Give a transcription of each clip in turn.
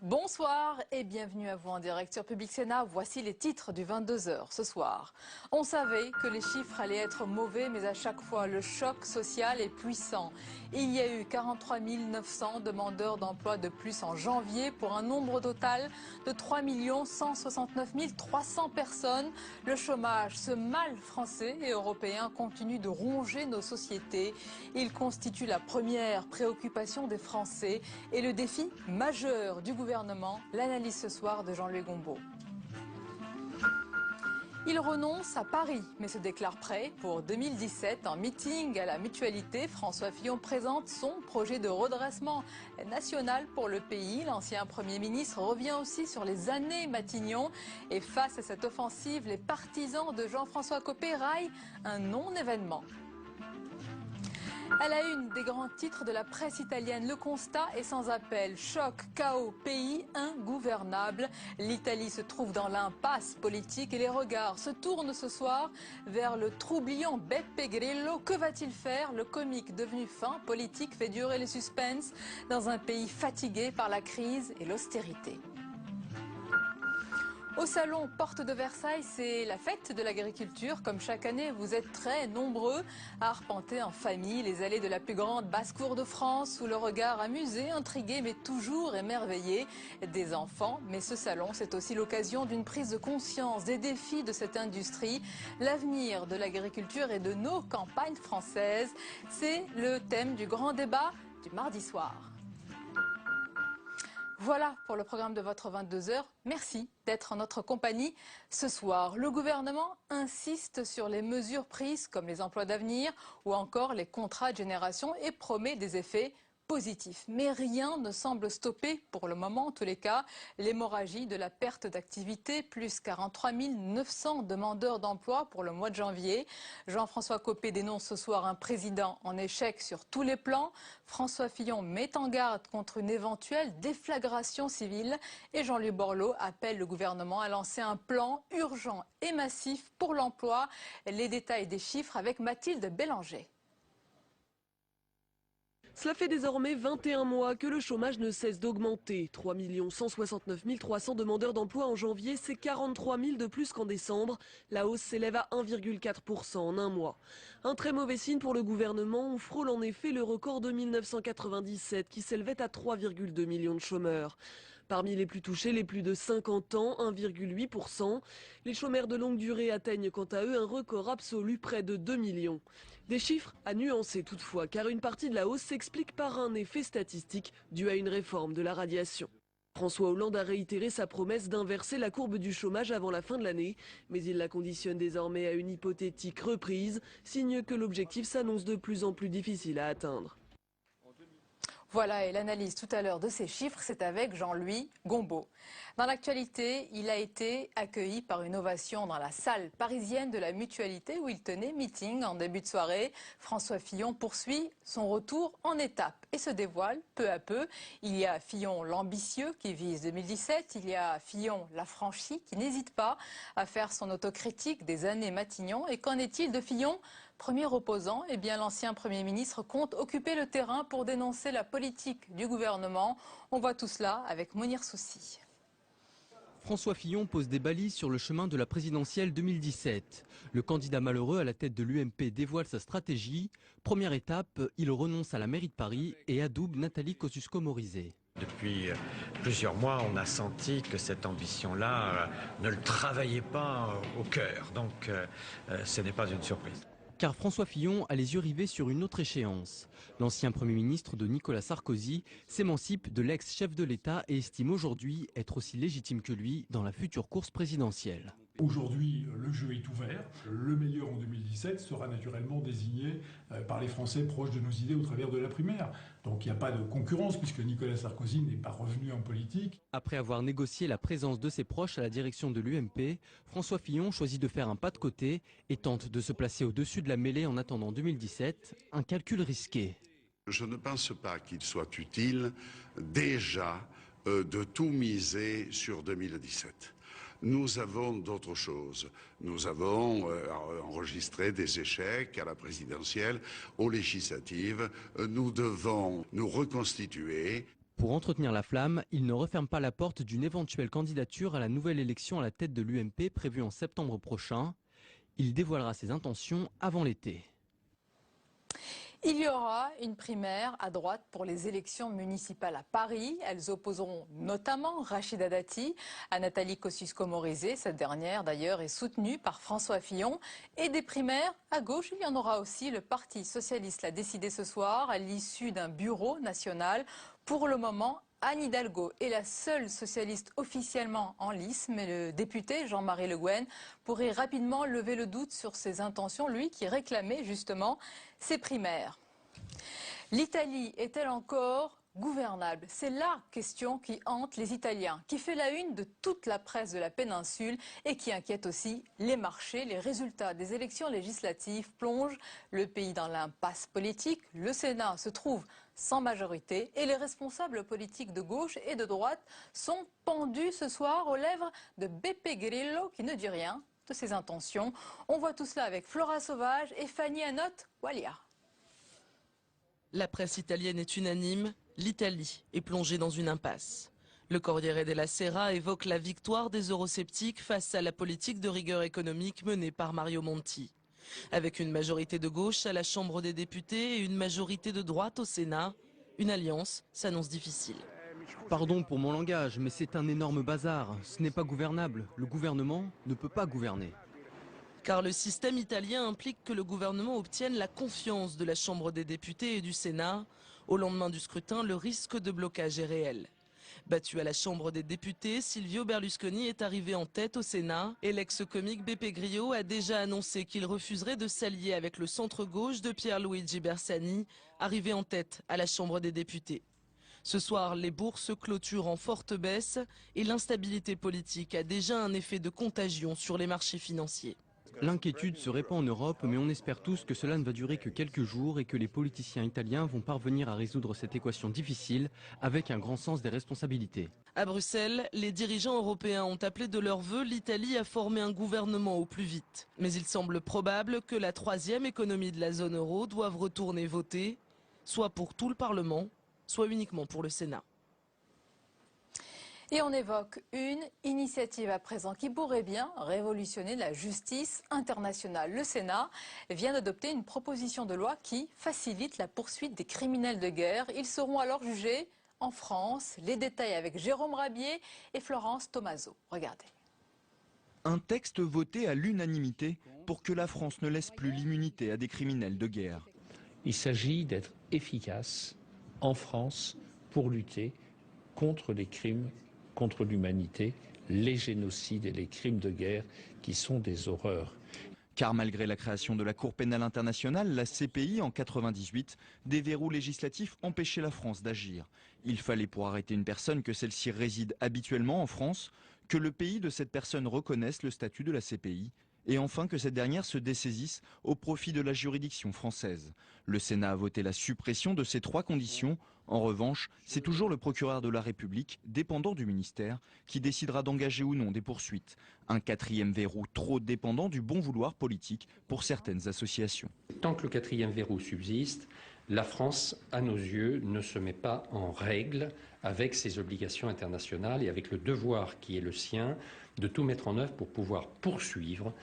Bonsoir et bienvenue à vous en direct sur Public Sénat. Voici les titres du 22h ce soir. On savait que les chiffres allaient être mauvais, mais à chaque fois, le choc social est puissant. Il y a eu 43 900 demandeurs d'emploi de plus en janvier pour un nombre total de 3 169 300 personnes. Le chômage, ce mal français et européen, continue de ronger nos sociétés. Il constitue la première préoccupation des Français et le défi majeur du gouvernement. L'analyse ce soir de Jean-Louis Gombaud. Il renonce à Paris, mais se déclare prêt pour 2017. En meeting à la Mutualité, François Fillon présente son projet de redressement national pour le pays. L'ancien Premier ministre revient aussi sur les années Matignon. Et face à cette offensive, les partisans de Jean-François Copé raillent un non-événement. À la une des grands titres de la presse italienne, le constat est sans appel. Choc, chaos, pays ingouvernable. L'Italie se trouve dans l'impasse politique et les regards se tournent ce soir vers le troublion Beppe Grillo. Que va-t-il faire? Le comique devenu fin politique fait durer les suspens dans un pays fatigué par la crise et l'austérité. Au salon Porte de Versailles, c'est la fête de l'agriculture. Comme chaque année, vous êtes très nombreux à arpenter en famille les allées de la plus grande basse-cour de France sous le regard amusé, intrigué mais toujours émerveillé des enfants. Mais ce salon, c'est aussi l'occasion d'une prise de conscience des défis de cette industrie. L'avenir de l'agriculture et de nos campagnes françaises, c'est le thème du grand débat du mardi soir. Voilà pour le programme de votre 22h. Merci d'être en notre compagnie ce soir. Le gouvernement insiste sur les mesures prises comme les emplois d'avenir ou encore les contrats de génération et promet des effets positif. Mais rien ne semble stopper, pour le moment en tous les cas, l'hémorragie de la perte d'activité, plus 43 900 demandeurs d'emploi pour le mois de janvier. Jean-François Copé dénonce ce soir un président en échec sur tous les plans. François Fillon met en garde contre une éventuelle déflagration civile et Jean-Louis Borloo appelle le gouvernement à lancer un plan urgent et massif pour l'emploi. Les détails des chiffres avec Mathilde Bélanger. Cela fait désormais 21 mois que le chômage ne cesse d'augmenter. 3 169 300 demandeurs d'emploi en janvier, c'est 43 000 de plus qu'en décembre. La hausse s'élève à 1,4% en un mois. Un très mauvais signe pour le gouvernement. On frôle en effet le record de 1997 qui s'élevait à 3,2 millions de chômeurs. Parmi les plus touchés, les plus de 50 ans, 1,8%. Les chômeurs de longue durée atteignent quant à eux un record absolu, près de 2 millions. Des chiffres à nuancer toutefois, car une partie de la hausse s'explique par un effet statistique dû à une réforme de la radiation. François Hollande a réitéré sa promesse d'inverser la courbe du chômage avant la fin de l'année, mais il la conditionne désormais à une hypothétique reprise, signe que l'objectif s'annonce de plus en plus difficile à atteindre. Voilà, et l'analyse tout à l'heure de ces chiffres, c'est avec Jean-Louis Gombaud. Dans l'actualité, il a été accueilli par une ovation dans la salle parisienne de la Mutualité où il tenait meeting en début de soirée. François Fillon poursuit son retour en étape et se dévoile peu à peu. Il y a Fillon l'ambitieux qui vise 2017, il y a Fillon l'affranchi qui n'hésite pas à faire son autocritique des années Matignon. Et qu'en est-il de Fillon ? Premier opposant, eh bien l'ancien Premier ministre compte occuper le terrain pour dénoncer la politique du gouvernement. On voit tout cela avec Mounir Soussi. François Fillon pose des balises sur le chemin de la présidentielle 2017. Le candidat malheureux à la tête de l'UMP dévoile sa stratégie. Première étape, il renonce à la mairie de Paris et adoube Nathalie Kosciusko-Morizet. Depuis plusieurs mois, on a senti que cette ambition-là ne le travaillait pas au cœur. Donc ce n'est pas une surprise. Car François Fillon a les yeux rivés sur une autre échéance. L'ancien Premier ministre de Nicolas Sarkozy s'émancipe de l'ex-chef de l'État et estime aujourd'hui être aussi légitime que lui dans la future course présidentielle. Aujourd'hui, le jeu est ouvert. Le meilleur en 2017 sera naturellement désigné par les Français proches de nos idées au travers de la primaire. Donc il n'y a pas de concurrence puisque Nicolas Sarkozy n'est pas revenu en politique. Après avoir négocié la présence de ses proches à la direction de l'UMP, François Fillon choisit de faire un pas de côté et tente de se placer au-dessus de la mêlée en attendant 2017, un calcul risqué. Je ne pense pas qu'il soit utile déjà de tout miser sur 2017. Nous avons d'autres choses. Nous avons enregistré des échecs à la présidentielle, aux législatives. Nous devons nous reconstituer. Pour entretenir la flamme, il ne referme pas la porte d'une éventuelle candidature à la nouvelle élection à la tête de l'UMP prévue en septembre prochain. Il dévoilera ses intentions avant l'été. Il y aura une primaire à droite pour les élections municipales à Paris. Elles opposeront notamment Rachida Dati à Nathalie Kosciusko-Morizet. Cette dernière, d'ailleurs, est soutenue par François Fillon. Et des primaires à gauche, il y en aura aussi. Le Parti socialiste l'a décidé ce soir à l'issue d'un bureau national. Pour le moment, Anne Hidalgo est la seule socialiste officiellement en lice, mais le député Jean-Marie Le Guen pourrait rapidement lever le doute sur ses intentions, lui qui réclamait justement ces primaires. L'Italie est-elle encore gouvernable? C'est la question qui hante les Italiens, qui fait la une de toute la presse de la péninsule et qui inquiète aussi les marchés. Les résultats des élections législatives plongent le pays dans l'impasse politique. Le Sénat se trouve sans majorité et les responsables politiques de gauche et de droite sont pendus ce soir aux lèvres de Beppe Grillo qui ne dit rien de ses intentions. On voit tout cela avec Flora Sauvage et Fanny Anot-Walia. La presse italienne est unanime, l'Italie est plongée dans une impasse. Le Corriere della Sera évoque la victoire des eurosceptiques face à la politique de rigueur économique menée par Mario Monti. Avec une majorité de gauche à la Chambre des députés et une majorité de droite au Sénat, une alliance s'annonce difficile. Pardon pour mon langage, mais c'est un énorme bazar. Ce n'est pas gouvernable. Le gouvernement ne peut pas gouverner. Car le système italien implique que le gouvernement obtienne la confiance de la Chambre des députés et du Sénat. Au lendemain du scrutin, le risque de blocage est réel. Battu à la Chambre des députés, Silvio Berlusconi est arrivé en tête au Sénat et l'ex-comique Beppe Grillo a déjà annoncé qu'il refuserait de s'allier avec le centre-gauche de Pierluigi Bersani, arrivé en tête à la Chambre des députés. Ce soir, les bourses clôturent en forte baisse et l'instabilité politique a déjà un effet de contagion sur les marchés financiers. L'inquiétude se répand en Europe, mais on espère tous que cela ne va durer que quelques jours et que les politiciens italiens vont parvenir à résoudre cette équation difficile avec un grand sens des responsabilités. À Bruxelles, les dirigeants européens ont appelé de leur vœu l'Italie à former un gouvernement au plus vite. Mais il semble probable que la troisième économie de la zone euro doive retourner voter, soit pour tout le Parlement, soit uniquement pour le Sénat. Et on évoque une initiative à présent qui pourrait bien révolutionner la justice internationale. Le Sénat vient d'adopter une proposition de loi qui facilite la poursuite des criminels de guerre. Ils seront alors jugés en France. Les détails avec Jérôme Rabier et Florence Tomaso. Regardez. Un texte voté à l'unanimité pour que la France ne laisse plus l'immunité à des criminels de guerre. Il s'agit d'être efficace en France pour lutter contre les crimes contre l'humanité, les génocides et les crimes de guerre qui sont des horreurs. Car malgré la création de la Cour pénale internationale, la CPI en 1998, des verrous législatifs empêchaient la France d'agir. Il fallait pour arrêter une personne que celle-ci réside habituellement en France, que le pays de cette personne reconnaisse le statut de la CPI, et enfin que cette dernière se dessaisisse au profit de la juridiction française. Le Sénat a voté la suppression de ces trois conditions. En revanche, c'est toujours le procureur de la République, dépendant du ministère, qui décidera d'engager ou non des poursuites. Un quatrième verrou trop dépendant du bon vouloir politique pour certaines associations. Tant que le quatrième verrou subsiste, la France, à nos yeux, ne se met pas en règle avec ses obligations internationales et avec le devoir qui est le sien de tout mettre en œuvre pour pouvoir poursuivre,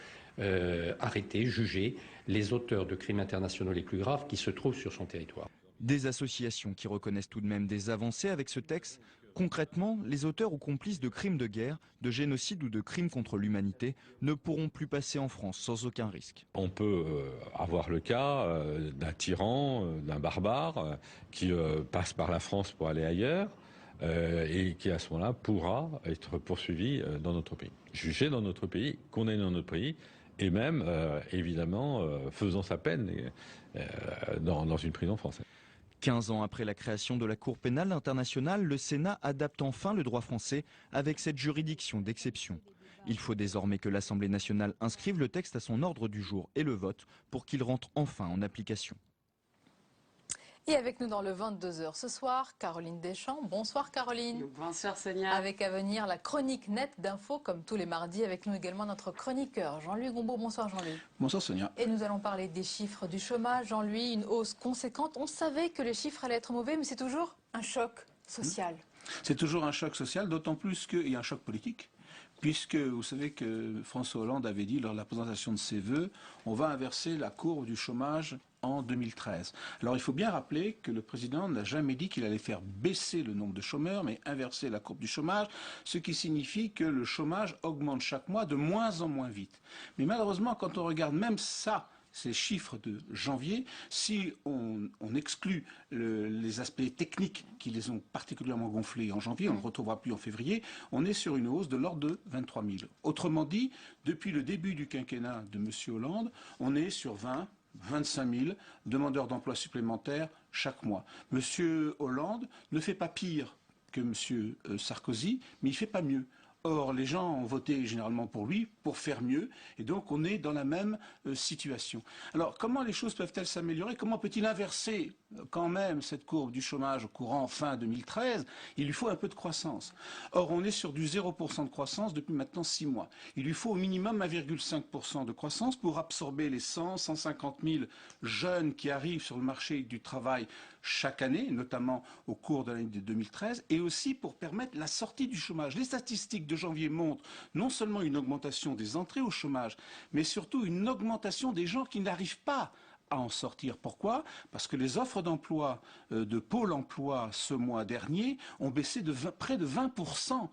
arrêter, juger les auteurs de crimes internationaux les plus graves qui se trouvent sur son territoire. Des associations qui reconnaissent tout de même des avancées avec ce texte. Concrètement, les auteurs ou complices de crimes de guerre, de génocide ou de crimes contre l'humanité ne pourront plus passer en France sans aucun risque. On peut avoir le cas d'un tyran, d'un barbare qui passe par la France pour aller ailleurs et qui à ce moment-là pourra être poursuivi dans notre pays, jugé dans notre pays, condamné dans notre pays et même évidemment faisant sa peine dans une prison française. 15 ans après la création de la Cour pénale internationale, le Sénat adapte enfin le droit français avec cette juridiction d'exception. Il faut désormais que l'Assemblée nationale inscrive le texte à son ordre du jour et le vote pour qu'il rentre enfin en application. Et avec nous dans le 22h ce soir, Caroline Deschamps. Bonsoir Caroline. Bonsoir Sonia. Avec à venir la chronique nette d'infos comme tous les mardis. Avec nous également notre chroniqueur Jean-Louis Gombaud. Bonsoir Jean-Louis. Bonsoir Sonia. Et nous allons parler des chiffres du chômage. Jean-Louis, une hausse conséquente. On savait que les chiffres allaient être mauvais, mais c'est toujours un choc social. C'est toujours un choc social, d'autant plus qu'il y a un choc politique. Puisque vous savez que François Hollande avait dit lors de la présentation de ses vœux, on va inverser la courbe du chômage en 2013. Alors il faut bien rappeler que le président n'a jamais dit qu'il allait faire baisser le nombre de chômeurs, mais inverser la courbe du chômage, ce qui signifie que le chômage augmente chaque mois de moins en moins vite. Mais malheureusement, quand on regarde même ça, ces chiffres de janvier, si on exclut les aspects techniques qui les ont particulièrement gonflés en janvier, on ne le retrouvera plus en février, on est sur une hausse de l'ordre de 23 000. Autrement dit, depuis le début du quinquennat de M. Hollande, on est sur 25 000 demandeurs d'emploi supplémentaires chaque mois. M. Hollande ne fait pas pire que M. Sarkozy, mais il ne fait pas mieux. Or, les gens ont voté généralement pour lui, pour faire mieux, et donc on est dans la même situation. Alors, comment les choses peuvent-elles s'améliorer? Comment peut-il inverser quand même cette courbe du chômage au courant fin 2013? Il lui faut un peu de croissance. Or, on est sur du 0% de croissance depuis maintenant 6 mois. Il lui faut au minimum 1,5% de croissance pour absorber les 150 000 jeunes qui arrivent sur le marché du travail chaque année, notamment au cours de l'année de 2013, et aussi pour permettre la sortie du chômage. Les statistiques de janvier montrent non seulement une augmentation des entrées au chômage, mais surtout une augmentation des gens qui n'arrivent pas à en sortir. Pourquoi? Parce que les offres d'emploi de Pôle emploi ce mois dernier ont baissé de près de 20%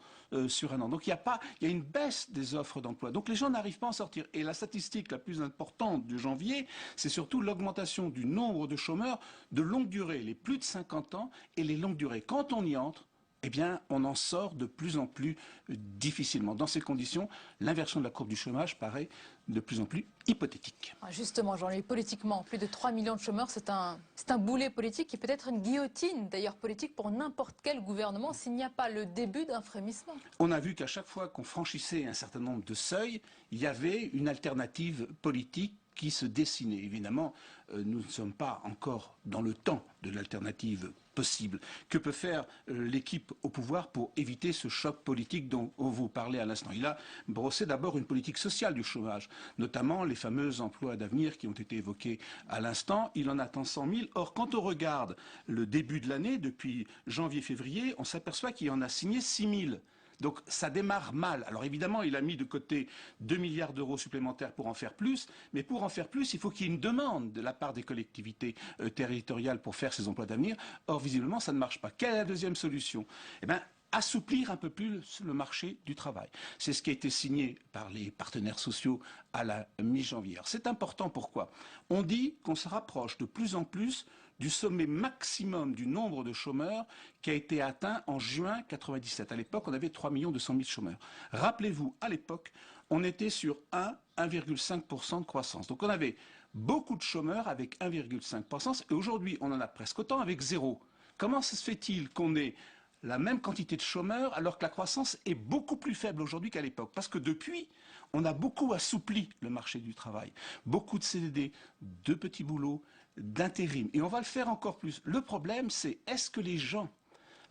sur un an. Donc il y a une baisse des offres d'emploi. Donc les gens n'arrivent pas à en sortir. Et la statistique la plus importante de janvier, c'est surtout l'augmentation du nombre de chômeurs de longue durée, les plus de 50 ans et les longues durées. Quand on y entre, eh bien, on en sort de plus en plus difficilement. Dans ces conditions, l'inversion de la courbe du chômage paraît de plus en plus hypothétique. Justement, Jean-Louis, politiquement, plus de 3 millions de chômeurs, c'est un boulet politique qui peut être une guillotine, d'ailleurs politique, pour n'importe quel gouvernement s'il n'y a pas le début d'un frémissement. On a vu qu'à chaque fois qu'on franchissait un certain nombre de seuils, il y avait une alternative politique qui se dessinait. Évidemment, nous ne sommes pas encore dans le temps de l'alternative possible. Que peut faire l'équipe au pouvoir pour éviter ce choc politique dont vous parlez à l'instant? Il a brossé d'abord une politique sociale du chômage, notamment les fameux emplois d'avenir qui ont été évoqués à l'instant. Il en attend 100 000. Or, quand on regarde le début de l'année, depuis janvier-février, on s'aperçoit qu'il en a signé 6 000. Donc ça démarre mal. Alors évidemment, il a mis de côté 2 milliards d'euros supplémentaires pour en faire plus, mais pour en faire plus, il faut qu'il y ait une demande de la part des collectivités territoriales pour faire ces emplois d'avenir. Or, visiblement, ça ne marche pas. Quelle est la deuxième solution? Eh bien, assouplir un peu plus le marché du travail. C'est ce qui a été signé par les partenaires sociaux à la mi-janvier. C'est important, pourquoi? On dit qu'on se rapproche de plus en plus du sommet maximum du nombre de chômeurs qui a été atteint en juin 1997. À l'époque, on avait 3 200 000 chômeurs. Rappelez-vous, à l'époque, on était sur 1,5% de croissance. Donc on avait beaucoup de chômeurs avec 1,5%, et aujourd'hui, on en a presque autant avec 0. Comment se fait-il qu'on ait la même quantité de chômeurs alors que la croissance est beaucoup plus faible aujourd'hui qu'à l'époque? Parce que depuis, on a beaucoup assoupli le marché du travail. Beaucoup de CDD, de petits boulots, d'intérim. Et on va le faire encore plus. Le problème, c'est est-ce que les gens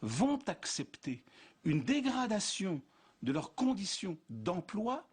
vont accepter une dégradation de leurs conditions d'emploi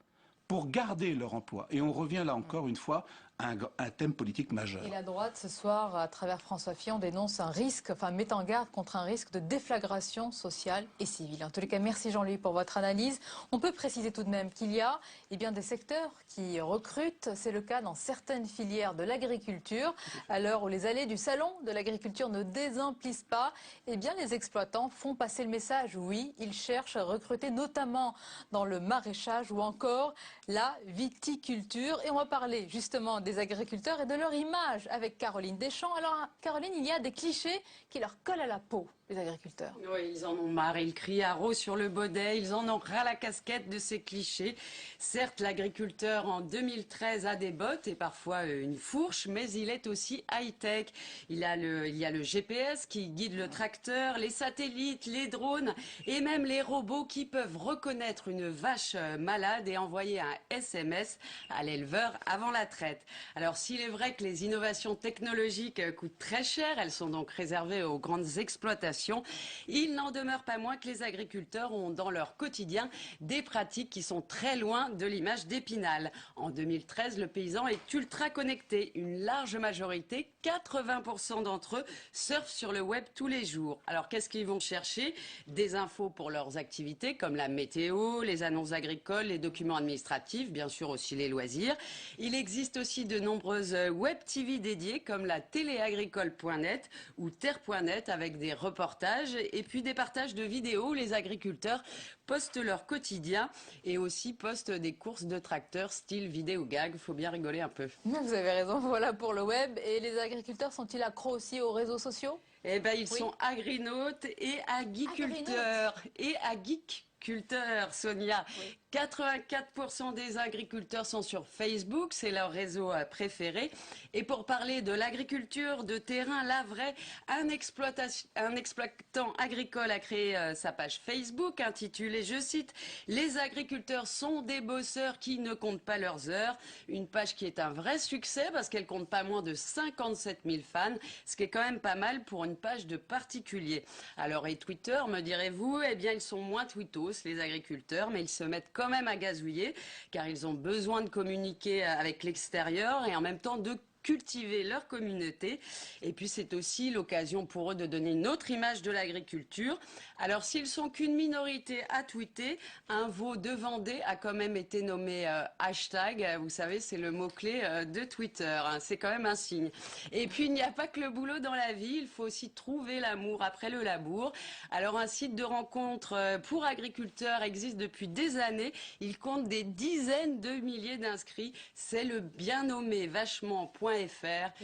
pour garder leur emploi? Et on revient là encore une fois à un thème politique majeur. Et la droite, ce soir, à travers François Fillon, dénonce un risque, met en garde contre un risque de déflagration sociale et civile. En tous les cas, merci Jean-Louis pour votre analyse. On peut préciser tout de même qu'il y a des secteurs qui recrutent. C'est le cas dans certaines filières de l'agriculture. À l'heure où les allées du salon de l'agriculture ne désemplissent pas, les exploitants font passer le message. Oui, ils cherchent à recruter, notamment dans le maraîchage ou encore la viticulture. Et on va parler justement des agriculteurs et de leur image avec Caroline Deschamps. Alors Caroline, il y a des clichés qui leur collent à la peau, les agriculteurs. Oui, ils en ont marre, ils crient haro sur le baudet, ils en ont ras la casquette de ces clichés. Certes, l'agriculteur en 2013 a des bottes et parfois une fourche, mais il est aussi high-tech. Il y a le GPS qui guide le tracteur, les satellites, les drones et même les robots qui peuvent reconnaître une vache malade et envoyer un SMS à l'éleveur avant la traite. Alors s'il est vrai que les innovations technologiques coûtent très cher, elles sont donc réservées aux grandes exploitations. l'exploitation. Il n'en demeure pas moins que les agriculteurs ont dans leur quotidien des pratiques qui sont très loin de l'image d'Épinal. En 2013, le paysan est ultra connecté. Une large majorité, 80% d'entre eux, surfent sur le web tous les jours. Alors qu'est-ce qu'ils vont chercher? Des infos pour leurs activités comme la météo, les annonces agricoles, les documents administratifs, bien sûr aussi les loisirs. Il existe aussi de nombreuses web TV dédiées comme la téléagricole.net ou terre.net avec des reportages et puis des partages de vidéos où les agriculteurs postent leur quotidien et aussi postent des courses de tracteurs style vidéo gag. Faut bien rigoler un peu. Vous avez raison, voilà pour le web. Et les agriculteurs sont-ils accros aussi aux réseaux sociaux? Eh ben, ils sont agrinautes et aguiculteurs. Et aguiculteurs, Sonia. Oui. 84% des agriculteurs sont sur Facebook, c'est leur réseau préféré. Et pour parler de l'agriculture de terrain, la vraie, un exploitant agricole a créé sa page Facebook intitulée, je cite, « Les agriculteurs sont des bosseurs qui ne comptent pas leurs heures ». Une page qui est un vrai succès parce qu'elle compte pas moins de 57 000 fans, ce qui est quand même pas mal pour une page de particulier. Alors et Twitter, me direz-vous, eh bien ils sont moins twittos, les agriculteurs, mais ils se mettent quand même à gazouiller car ils ont besoin de communiquer avec l'extérieur et en même temps de cultiver leur communauté. Et puis c'est aussi l'occasion pour eux de donner une autre image de l'agriculture. Alors s'ils sont qu'une minorité à tweeter, un veau de Vendée a quand même été nommé hashtag. Vous savez, c'est le mot-clé de Twitter. Hein. C'est quand même un signe. Et puis il n'y a pas que le boulot dans la vie, il faut aussi trouver l'amour après le labour. Alors un site de rencontre pour agriculteurs existe depuis des années. Il compte des dizaines de milliers d'inscrits. C'est le bien nommé vachement.fr.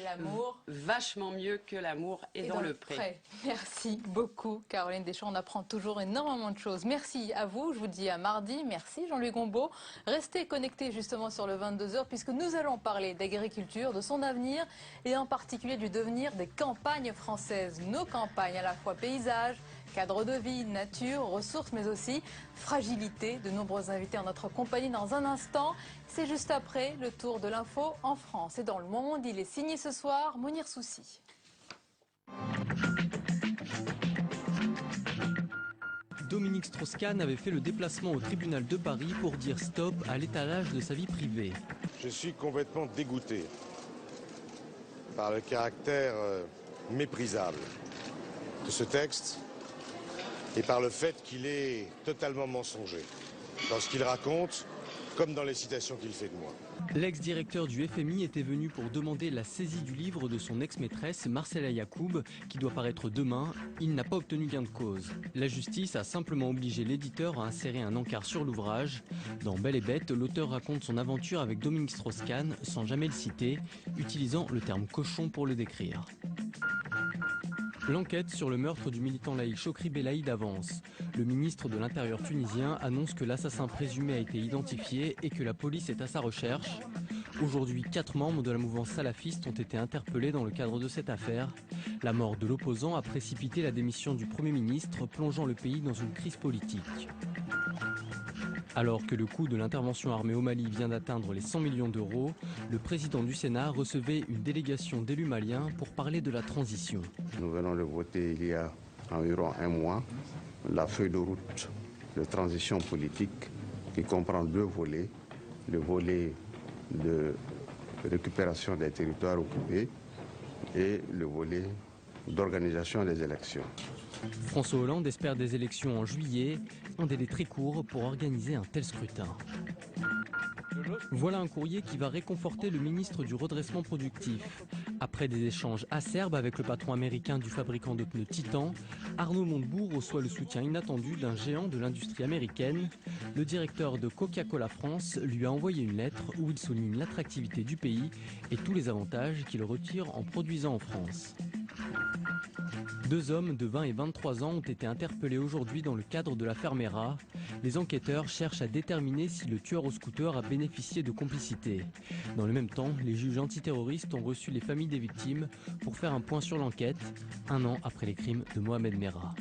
L'amour. Vachement mieux que l'amour est dans le pré. Merci beaucoup, Caroline Deschamps. On apprend toujours énormément de choses. Merci à vous. Je vous dis à mardi. Merci, Jean-Louis Gombaud. Restez connectés justement sur le 22h puisque nous allons parler d'agriculture, de son avenir et en particulier du devenir des campagnes françaises. Nos campagnes à la fois paysages, cadre de vie, nature, ressources, mais aussi fragilité. De nombreux invités en notre compagnie dans un instant. C'est juste après le tour de l'info en France et dans le monde. Il est signé ce soir, Mounir Soussi. Dominique Strauss-Kahn avait fait le déplacement au tribunal de Paris pour dire stop à l'étalage de sa vie privée. Je suis complètement dégoûté par le caractère méprisable de ce texte et par le fait qu'il est totalement mensonger dans ce qu'il raconte, comme dans les citations qu'il fait de moi. L'ex-directeur du FMI était venu pour demander la saisie du livre de son ex-maîtresse Marcella Yacoub, qui doit paraître demain. Il n'a pas obtenu gain de cause. La justice a simplement obligé l'éditeur à insérer un encart sur l'ouvrage. Dans Belle et Bête, l'auteur raconte son aventure avec Dominique Strauss-Kahn, sans jamais le citer, utilisant le terme cochon pour le décrire. L'enquête sur le meurtre du militant laïc Chokri Belaïd avance. Le ministre de l'Intérieur tunisien annonce que l'assassin présumé a été identifié et que la police est à sa recherche. Aujourd'hui, 4 membres de la mouvance salafiste ont été interpellés dans le cadre de cette affaire. La mort de l'opposant a précipité la démission du Premier ministre, plongeant le pays dans une crise politique. Alors que le coût de l'intervention armée au Mali vient d'atteindre les 100 millions d'euros, le président du Sénat recevait une délégation d'élus maliens pour parler de la transition. Nous venons de voter il y a environ un mois la feuille de route de transition politique qui comprend 2 volets. Le volet de récupération des territoires occupés et le volet d'organisation des élections. François Hollande espère des élections en juillet, un délai très court pour organiser un tel scrutin. Voilà un courrier qui va réconforter le ministre du redressement productif. Après des échanges acerbes avec le patron américain du fabricant de pneus Titan, Arnaud Montebourg reçoit le soutien inattendu d'un géant de l'industrie américaine. Le directeur de Coca-Cola France lui a envoyé une lettre où il souligne l'attractivité du pays et tous les avantages qu'il retire en produisant en France. 2 hommes de 20 et 23 ans ont été interpellés aujourd'hui dans le cadre de l'affaire Mera. Les enquêteurs cherchent à déterminer si le tueur au scooter a bénéficié de complicité. Dans le même temps, les juges antiterroristes ont reçu les familles des victimes pour faire un point sur l'enquête, 1 an après les crimes de Mohamed Merah.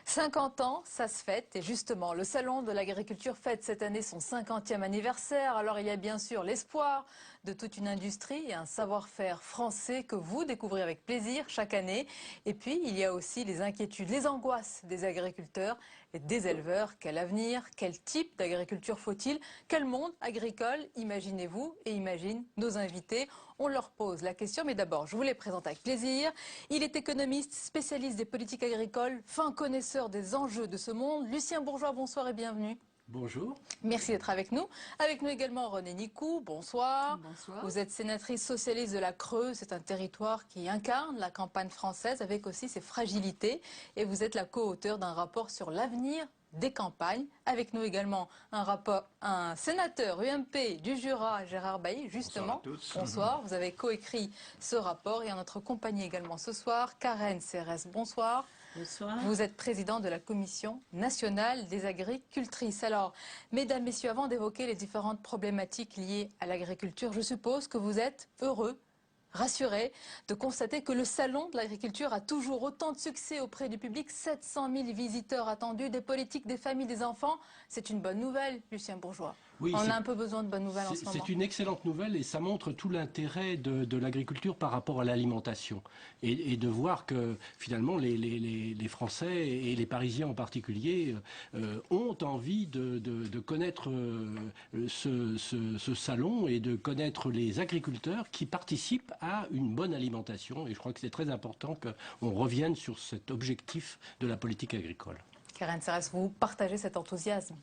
50 ans, ça se fête et justement, le Salon de l'agriculture fête cette année son 50e anniversaire. Alors il y a bien sûr l'espoir de toute une industrie et un savoir-faire français que vous découvrez avec plaisir chaque année. Et puis, il y a aussi les inquiétudes, les angoisses des agriculteurs et des éleveurs. Quel avenir? Quel type d'agriculture faut-il? Quel monde agricole imaginez-vous et imaginent nos invités? On leur pose la question, mais d'abord, je vous les présente avec plaisir. Il est économiste, spécialiste des politiques agricoles, fin connaisseur des enjeux de ce monde. Lucien Bourgeois, bonsoir et bienvenue. Bonjour. Merci d'être avec nous. Avec nous également René Nicou, bonsoir. Bonsoir. Vous êtes sénatrice socialiste de la Creuse, c'est un territoire qui incarne la campagne française avec aussi ses fragilités. Et vous êtes la co-auteure d'un rapport sur l'avenir des campagnes. Avec nous également un sénateur UMP du Jura, Gérard Bailly, justement. Bonsoir à tous. Bonsoir. Vous avez coécrit ce rapport et en notre compagnie également ce soir, Karen Serres, bonsoir. Bonsoir. Vous êtes président de la Commission nationale des agricultrices. Alors, mesdames, messieurs, avant d'évoquer les différentes problématiques liées à l'agriculture, je suppose que vous êtes heureux, rassurés de constater que le salon de l'agriculture a toujours autant de succès auprès du public. 700 000 visiteurs attendus, des politiques, des familles, des enfants. C'est une bonne nouvelle, Lucien Bourgeois. Oui, on a un peu besoin de bonnes nouvelles en ce moment. C'est une excellente nouvelle et ça montre tout l'intérêt de l'agriculture par rapport à l'alimentation. Et de voir que finalement les Français et les Parisiens en particulier ont envie de connaître ce salon et de connaître les agriculteurs qui participent à une bonne alimentation. Et je crois que c'est très important qu'on revienne sur cet objectif de la politique agricole. Karen Serres, vous partagez cet enthousiasme?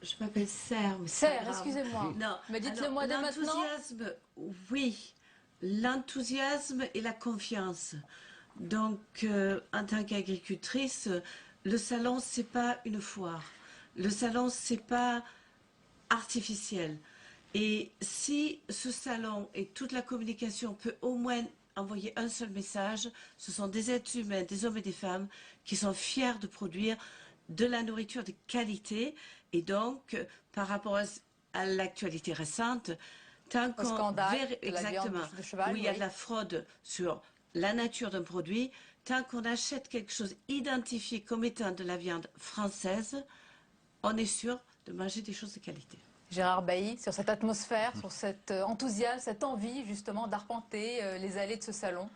Je m'appelle Serre. Serre, excusez-moi. Non. Mais dites-le moi dès maintenant. L'enthousiasme, oui. L'enthousiasme et la confiance. Donc, en tant qu'agricultrice, le salon, c'est pas une foire. Le salon, c'est pas artificiel. Et si ce salon et toute la communication peut au moins envoyer un seul message, ce sont des êtres humains, des hommes et des femmes qui sont fiers de produire de la nourriture de qualité. Et donc, par rapport à l'actualité récente, tant qu'on exactement, où il y a de la fraude sur la nature d'un produit, tant qu'on achète quelque chose identifié comme étant de la viande française, on est sûr de manger des choses de qualité. Gérard Bailly, sur cette atmosphère, sur cet enthousiasme, cette envie justement d'arpenter les allées de ce salon.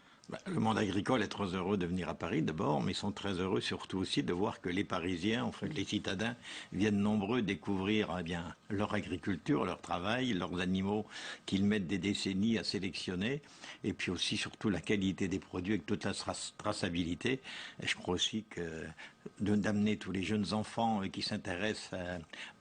Le monde agricole est très heureux de venir à Paris d'abord, mais ils sont très heureux surtout aussi de voir que les Parisiens, en fait les citadins, viennent nombreux découvrir leur agriculture, leur travail, leurs animaux qu'ils mettent des décennies à sélectionner, et puis aussi surtout la qualité des produits avec toute la traçabilité. Et je crois aussi que d'amener tous les jeunes enfants qui s'intéressent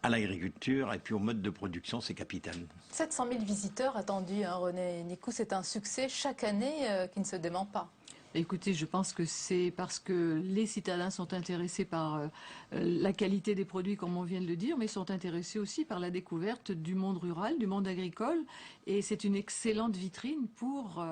à l'agriculture et puis au mode de production, c'est capital. 700 000 visiteurs attendus, hein, René Nicou, c'est un succès chaque année qui ne se dément pas. Écoutez, je pense que c'est parce que les citadins sont intéressés par la qualité des produits, comme on vient de le dire, mais sont intéressés aussi par la découverte du monde rural, du monde agricole. Et c'est une excellente vitrine pour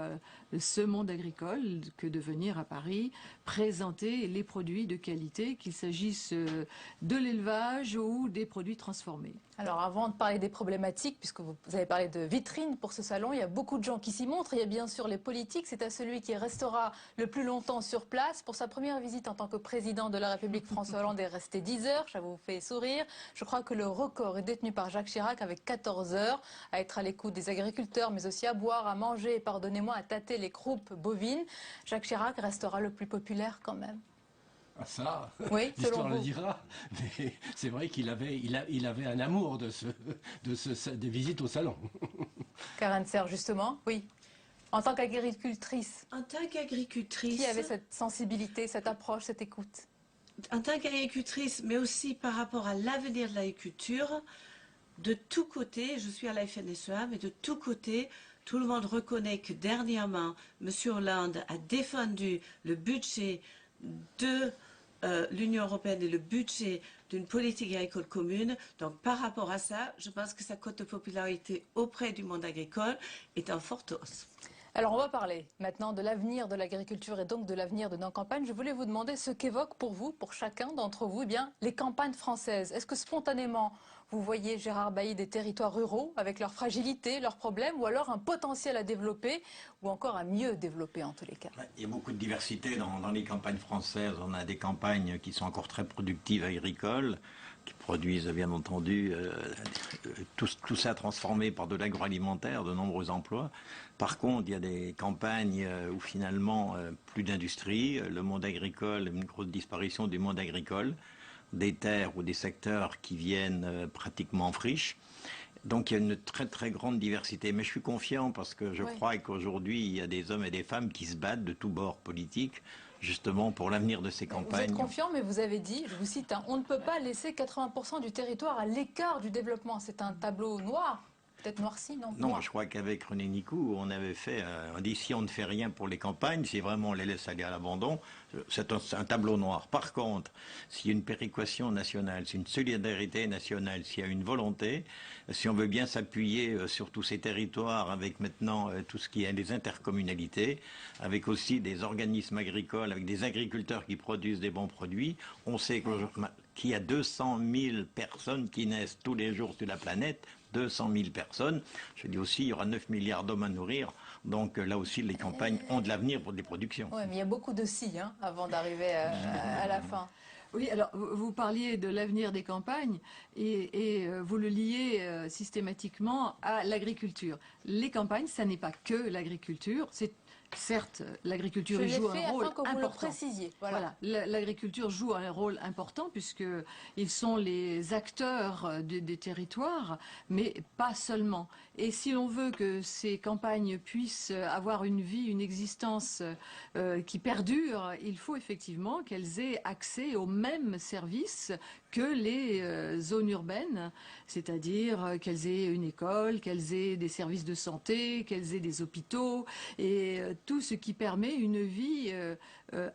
ce monde agricole que de venir à Paris présenter les produits de qualité, qu'il s'agisse de l'élevage ou des produits transformés. Alors avant de parler des problématiques, puisque vous avez parlé de vitrine pour ce salon, il y a beaucoup de gens qui s'y montrent. Il y a bien sûr les politiques. C'est à celui qui restera le plus longtemps sur place. Pour sa première visite en tant que président de la République, François Hollande est resté 10 heures. Ça vous fait sourire. Je crois que le record est détenu par Jacques Chirac avec 14 heures à être à l'écoute des agriculteurs, mais aussi à boire, à manger, pardonnez-moi, à tâter les croupes bovines. Jacques Chirac restera le plus populaire quand même. Ah ça, oui, l'histoire le dira, mais c'est vrai qu'il avait un amour des visites au salon. Karen Serre, justement, oui. En tant qu'agricultrice. En tant qu'agricultrice. Qui avait cette sensibilité, cette approche, cette écoute? En tant qu'agricultrice, mais aussi par rapport à l'avenir de l'agriculture, de tous côtés, je suis à la FNSEA, mais de tous côtés, tout le monde reconnaît que dernièrement, M. Hollande a défendu le budget de l'Union européenne et le budget d'une politique agricole commune. Donc par rapport à ça, je pense que sa cote de popularité auprès du monde agricole est en forte hausse. Alors on va parler maintenant de l'avenir de l'agriculture et donc de l'avenir de nos campagnes. Je voulais vous demander ce qu'évoquent pour vous, pour chacun d'entre vous, les campagnes françaises. Est-ce que spontanément vous voyez, Gérard Bailly, des territoires ruraux avec leurs fragilités, leurs problèmes, ou alors un potentiel à développer, ou encore à mieux développer en tous les cas? Il y a beaucoup de diversité dans les campagnes françaises. On a des campagnes qui sont encore très productives agricoles, qui produisent bien entendu tout ça transformé par de l'agroalimentaire, de nombreux emplois. Par contre, il y a des campagnes où finalement plus d'industrie, le monde agricole, une grosse disparition du monde agricole, des terres ou des secteurs qui viennent pratiquement en friche. Donc il y a une très très grande diversité. Mais je suis confiant parce que je crois qu'aujourd'hui il y a des hommes et des femmes qui se battent de tous bords politiques justement pour l'avenir de ces campagnes. Vous êtes confiant, mais vous avez dit, je vous cite, hein, on ne peut pas laisser 80% du territoire à l'écart du développement. C'est un tableau noir. Peut-être noirci, non? Non, je crois qu'avec René Nicou, on avait fait, on dit si on ne fait rien pour les campagnes, si vraiment on les laisse aller à l'abandon, c'est un tableau noir. Par contre, s'il y a une péréquation nationale, s'il y a une solidarité nationale, s'il y a une volonté, si on veut bien s'appuyer sur tous ces territoires avec maintenant tout ce qui est les intercommunalités, avec aussi des organismes agricoles, avec des agriculteurs qui produisent des bons produits, on sait qu'il y a 200 000 personnes qui naissent tous les jours sur la planète, 200 000 personnes. Je dis aussi, il y aura 9 milliards d'hommes à nourrir. Donc là aussi, les campagnes ont de l'avenir pour des productions. Oui, mais il y a beaucoup de si hein, avant d'arriver à la fin. Oui, alors vous parliez de l'avenir des campagnes et vous le liez systématiquement à l'agriculture. Les campagnes, ça n'est pas que l'agriculture, c'est certes, l'agriculture joue un rôle important. Vous le précisiez. Voilà. L'agriculture joue un rôle important puisqu'ils sont les acteurs des territoires, mais pas seulement. Et si l'on veut que ces campagnes puissent avoir une vie, une existence qui perdure, il faut effectivement qu'elles aient accès aux mêmes services que les zones urbaines, c'est-à-dire qu'elles aient une école, qu'elles aient des services de santé, qu'elles aient des hôpitaux et tout ce qui permet une vie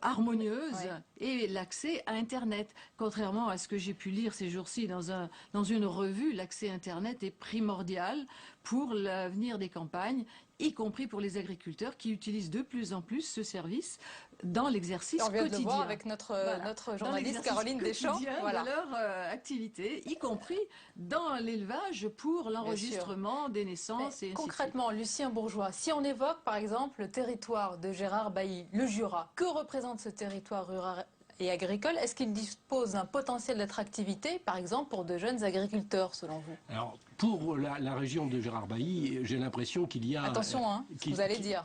harmonieuse et l'accès à Internet. Contrairement à ce que j'ai pu lire ces jours-ci dans une revue, l'accès à Internet est primordial pour l'avenir des campagnes, y compris pour les agriculteurs qui utilisent de plus en plus ce service dans l'exercice quotidien. On vient de le voir avec notre journaliste Caroline Deschamps. Voilà. De leur activité, y compris dans l'élevage pour l'enregistrement des naissances. Et concrètement, Lucien Bourgeois, si on évoque par exemple le territoire de Gérard Bailly, le Jura, que représente ce territoire rural et agricole? Est-ce qu'il dispose d'un potentiel d'attractivité, par exemple, pour de jeunes agriculteurs, selon vous? Alors, pour la région de Gérard Bailly, j'ai l'impression qu'il y a... Attention, hein, ce que vous allez dire.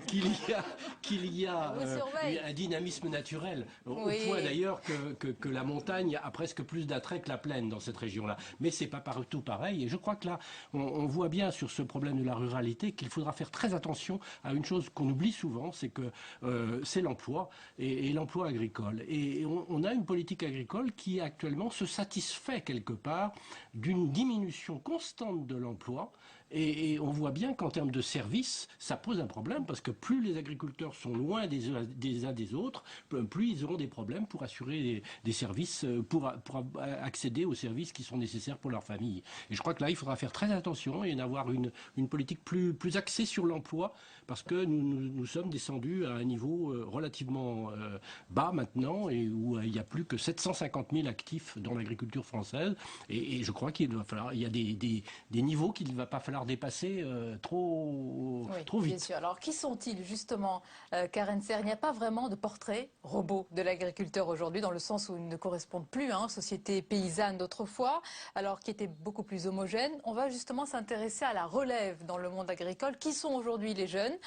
Qu'il y a un dynamisme naturel, au point d'ailleurs que la montagne a presque plus d'attrait que la plaine dans cette région-là. Mais c'est pas partout pareil, et je crois que là, on voit bien sur ce problème de la ruralité qu'il faudra faire très attention à une chose qu'on oublie souvent, c'est que c'est l'emploi, et l'emploi agricole. Et on a une politique agricole qui actuellement se satisfait quelque part d'une diminution constante de l'emploi et on voit bien qu'en termes de services, ça pose un problème parce que plus les agriculteurs sont loin des uns des autres, plus ils auront des problèmes pour assurer des services, pour accéder aux services qui sont nécessaires pour leur famille. Et je crois que là, il faudra faire très attention et avoir une politique plus axée sur l'emploi parce que nous sommes descendus à un niveau relativement bas maintenant et où il n'y a plus que 750 000 actifs dans l'agriculture française et je crois qu'il y a des niveaux qu'il ne va pas falloir dépasser trop vite. Bien sûr. Alors qui sont-ils justement, Karen Serre? Il n'y a pas vraiment de portrait robot de l'agriculteur aujourd'hui dans le sens où ils ne correspondent plus aux sociétés paysannes d'autrefois, alors qui étaient beaucoup plus homogènes. On va justement s'intéresser à la relève dans le monde agricole. Qui sont aujourd'hui les jeunes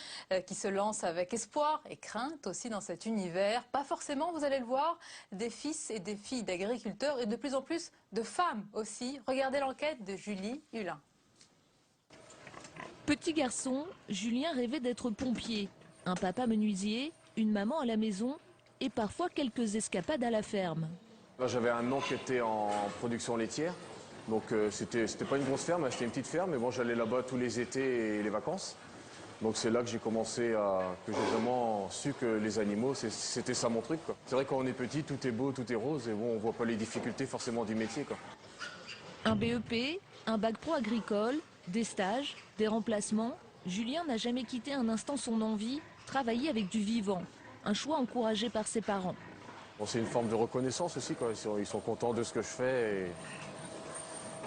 qui se lancent avec espoir et crainte aussi dans cet univers? Pas forcément, vous allez le voir, des fils et des filles d'agriculteurs et de plus en plus de femmes aussi. Regardez l'enquête de Julie Hulin. Petit garçon, Julien rêvait d'être pompier. Un papa menuisier, une maman à la maison et parfois quelques escapades à la ferme. J'avais un oncle qui était en production laitière. Donc c'était pas une grosse ferme, c'était une petite ferme. Mais bon, j'allais là-bas tous les étés et les vacances. Donc c'est là que j'ai commencé que j'ai vraiment su que les animaux, c'était ça mon truc, quoi. C'est vrai, quand on est petit, tout est beau, tout est rose. Et bon, on voit pas les difficultés forcément du métier, quoi. Un BEP, un bac pro agricole, des stages, des remplacements. Julien n'a jamais quitté un instant son envie, travailler avec du vivant. Un choix encouragé par ses parents. Bon, c'est une forme de reconnaissance aussi, quoi. Ils sont contents de ce que je fais.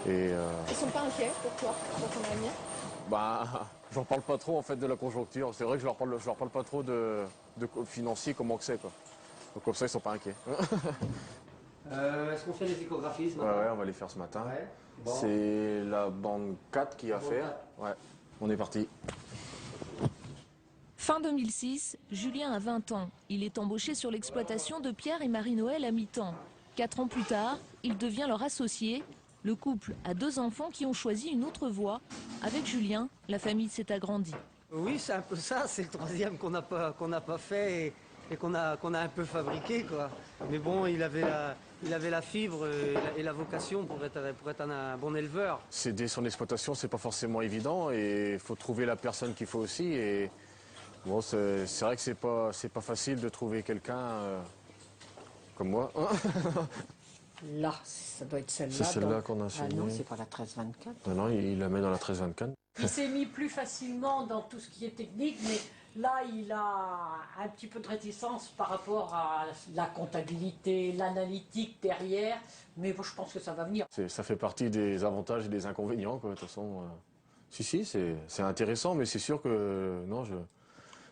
Ils sont pas inquiets pour toi, pour ton avenir? Bah, j'en parle pas trop en fait de la conjoncture. C'est vrai que je leur parle pas trop de financier, comment que c'est, quoi. Donc comme ça, ils sont pas inquiets. Est-ce qu'on fait les échographies ce Ouais, matin? ouais, on va les faire ce matin. Ouais. Bon. C'est la bande 4 qui a à faire. Ouais, on est parti. Fin 2006, Julien a 20 ans. Il est embauché sur l'exploitation de Pierre et Marie-Noël à mi-temps. 4 ans plus tard, il devient leur associé. Le couple a 2 enfants qui ont choisi une autre voie. Avec Julien, la famille s'est agrandie. Oui, c'est un peu ça. C'est le troisième qu'on n'a pas fait et qu'on a un peu fabriqué, quoi. Mais bon, il avait la fibre et la vocation pour être un bon éleveur. S'aider son exploitation, c'est pas forcément évident et il faut trouver la personne qu'il faut aussi. Et bon, c'est vrai que c'est pas facile de trouver quelqu'un comme moi. Là, ça doit être celle-là. C'est celle-là qu'on a Ah signée. non, c'est pas la 1324. Non, il la met dans la 1324. Il s'est mis plus facilement dans tout ce qui est technique, mais là, il a un petit peu de réticence par rapport à la comptabilité, l'analytique derrière. Mais bon, je pense que ça va venir. Ça fait partie des avantages et des inconvénients, quoi. De toute façon, si, c'est intéressant, mais c'est sûr que non,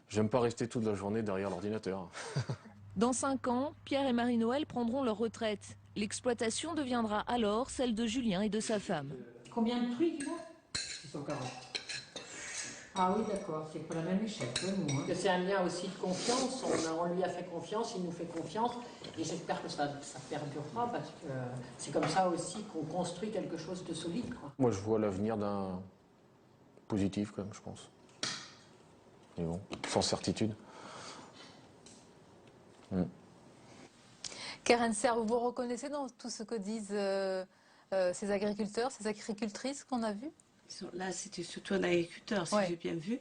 j'aime pas rester toute la journée derrière l'ordinateur. Dans 5 ans, Pierre et Marie-Noël prendront leur retraite. L'exploitation deviendra alors celle de Julien et de sa femme. Combien de truies, là 640. Ah oui, d'accord, c'est pas la même échelle que nous. Hein. C'est un lien aussi de confiance, on lui a fait confiance, il nous fait confiance, et j'espère que ça perdurera, parce que c'est comme ça aussi qu'on construit quelque chose de solide, quoi. Moi, je vois l'avenir d'un positif, quand même, je pense. Mais bon, sans certitude. Keren Serre, vous vous reconnaissez dans tout ce que disent ces agriculteurs, ces agricultrices qu'on a vus? Là, c'était surtout un agriculteur, si j'ai bien vu.